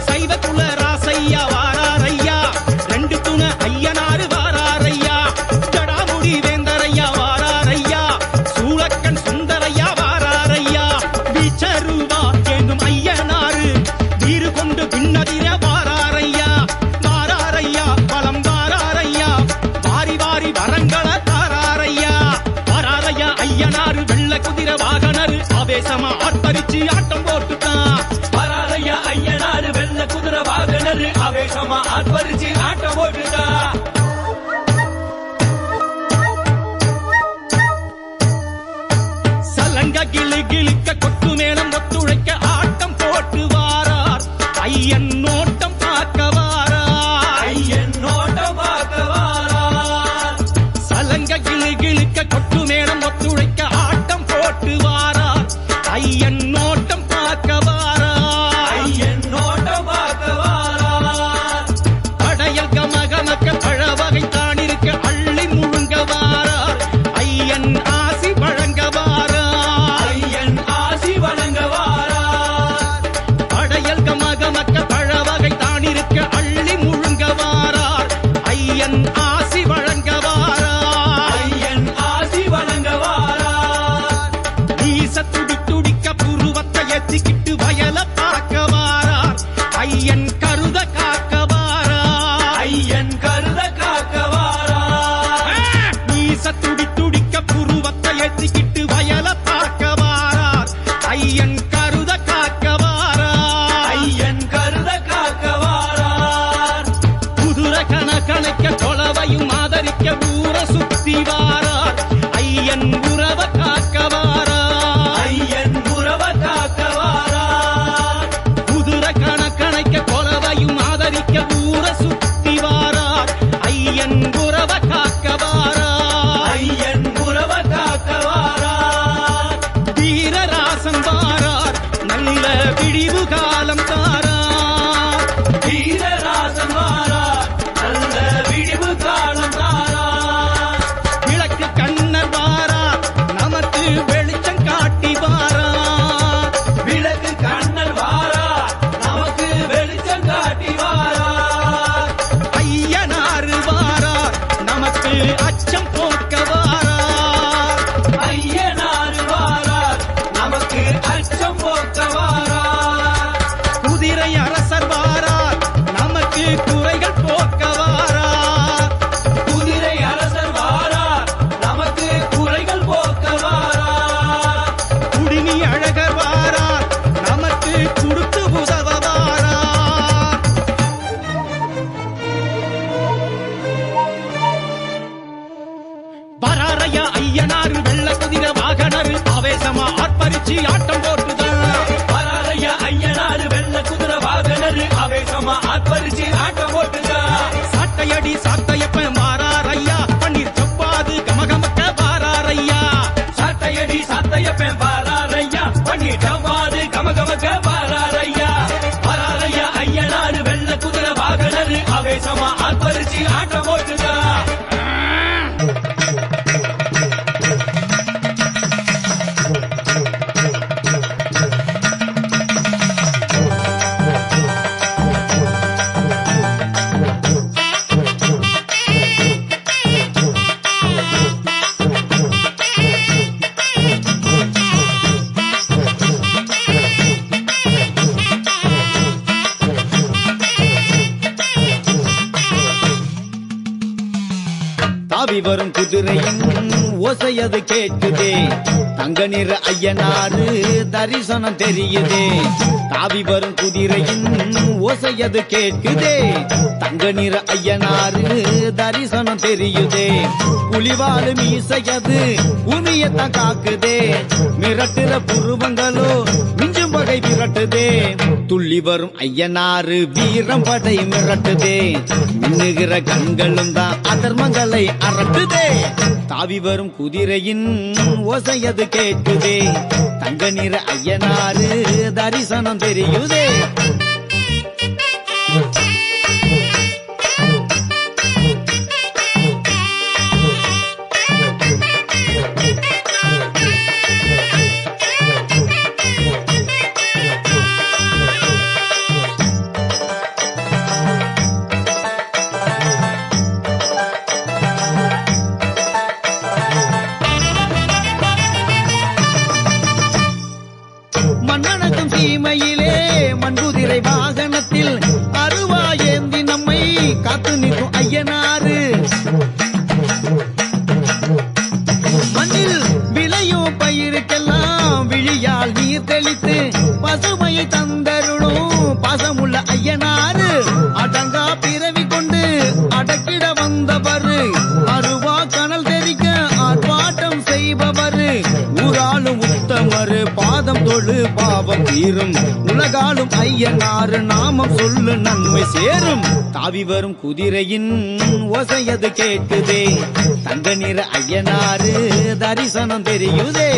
சைவ குல ராசையா வாராரையா, ரெண்டு துணை ஐயனாரு வாராரையா. ஜடாமுடி வேந்தரையா வாராரையா, சூலக்கண் சுந்தரையா வாராரையா. வீச்சருவா எங்கும் ஐயனாரு, வீறு கொண்டு பின்னதிர வாராரையா. வாராரையா பலம் வாராரையா, வாரி வாரி வரங்கள தாராரையா. வாராரையா ஐயனாரு வெள்ள குதிரை வாகனர், ஆவேசமா ஆர்ப்பரிச்சு ஆட்டம் போட்டுட்டான். பாராரையா ஐயனாரு வெள்ள குதிரை வாகனர், ஆவேசமா ஆர்ப்பரிச்சு ஆட்டம் போட்டுதா. சலங்க கிளு கிளுக்க, கொட்டு மேளம் ஒத்துழைக்க, ஆட்டம் போட்டு வாரார் ஐயன் நோட்டம் பார்க்க வாரார். ஐயன் நோட்டம் பார்க்க வாரார். சலங்க கிளு கிளுக்க, கொட்டு மேளம் ஒத்துழைக்க, ஆட்டம் போட்டு வாரார் ஐயன் நோட்டம் பார்க்க வாரார். ஐயன் நோட்டம் பார்க்க வாரார். படையல் கமகமக்க, பழவகை தானிருக்க, அள்ளி முழுங்க வாரார் ஐயன் ஆசி வழங்க வாரார். ஐயன் ஆசி வழங்க வாரார். படையல் கமகமக்க, பழவகை தானிருக்க, அள்ளி முழுங்க வாரார் ஐயன் ஆசி வழங்க வாரார். ஐயன் ஆசி வழங்க வாரார். ஈச துடி துடிக்க, புருவத்தை எத்திக்கிட்டு வயல பார்க்க வாரார் ஐயன் கருத காக்க வாரார். ஐயன் கருத காக்க வாரார். ஈச துடி துடிக்க, புருவத்தை எத்திக்கிட்டு வயல பார்க்க வாரார் ஐயன் கருத காக்க வாரார். ஐயன் கருத காக்க வாரார். குதிரை கணக்க, கொலவையும் ஆதரிக்க, ஊர சுத்தி வாரார் ஐயன் உறவ காக்க வாரார். ஐயன் உறவ காக்க வாரார். குதிரை கணக்க, கொலவையும் ஆதரிக்க, ஊர சுத்தி வாரார் ஐயன் உறவ காக்க வாரார். ஐயன் உறவ காக்க வாரார். வீரராசன் வாரார், நல்ல விடிவு காலம் தாரார். வீரராசன் வாரார், நல்ல விடிவு காலம் தாரார். விளக்கு கண்ணர் வாரார், நமக்கு வெளிச்சம் காட்டி வாரார். விளக்கு கண்ணர் வாரார், நமக்கு வெளிச்சம் காட்டி வாரார். ஐயனாரு வாரார், நமக்கு அச்சம் போக்க வாரார். ஐயனார் வாரார், நமக்கு அச்சம் போக்க வாரார். குதிரை அரசர் வாரார், நமக்கு குறைகள் போக்க வாரார். குதிரை அரசர் வாரார், நமக்கு குறைகள் போக்க வாரார். குடிமி அழகர் வாரார், நமக்கு கொடுத்து உதவ வாரார். வராரையா ஐயனாரு வெள்ள குதிரை வாகனர், ஆவேசமா ஆர்ப்பரிச்சு ஆட்டம் போட்டுதான். பாராரையா ஐயனாரு வெள்ள குதிரை வாகனர், ஆவேசமா ஆர்ப்பரிச்சு ஆட்டம் போட்டுதா. சாட்டையடி சாட்டையப்பன் வாராரையா, பன்னீர் செவ்வாது கமகமக்க வாராரையா. சாட்டையடி சாத்தையப்பன் பாராரையா, பண்ணி ஜவ்வாது கமகமக்க பாராரையா. பாராரையா ஐயனாரு வெள்ள குதிரை வாகனர், இன்னைக்கு ஆட்டம் போட்டுதா. தாவி வரும் குதிரையின் ஓசையது கேட்குதே, தங்க நிற ஐயனாரு தரிசனம் தெரியுதே. தாவி வரும் குதிரையின் ஓசையது கேட்குதே, தங்க நிற ஐயனாரு தரிசனம் தெரியுதே. புலிவாலு மீசையது பூமியத்தான் காக்குதே, மிரட்டுற புருவங்களோ மிஞ்சும் வகை விரட்டுதே. துள்ளி வரும் ஐயனாரு வீரம் படை மிரட்டுதே, மின்னுகிற கண்களும் தான் அதர்மங்களை அரட்டுதே. தாவி வரும் குதிரையின் ஓசையது கேட்குதே, தங்க நிற ஐயனாரு தரிசனம் தெரியுதே. மன்னனக்கும் சீமையிலே மண்குதிரை வாகனத்தில் அருவா ஏந்தி நம்மை காத்து நிற்கும் ஐயனாரு. மண்ணில் விளையும் பயிருக்கெல்லாம் விழியால் நீர் தெளித்து பசுமையை தந்தருளும் பாசமுள்ள ஐயனாரு. அடங்கா பிறவி கொண்டு அடக்கிட வந்தவர், அருவா கனல் தெரிக்க ஆர்ப்பாட்டம் செய்பவர். ஊராளும் உத்தமரு பாதம் தொழு பாவம் தீரும், உலகாலும் ஐயனாரு நாமம் சொல்லு நன்மை சேரும். தாவி வரும் குதிரையின் ஓசையது கேட்குதே, தங்க நிற ஐயனாரு தரிசனம் தெரியுதே.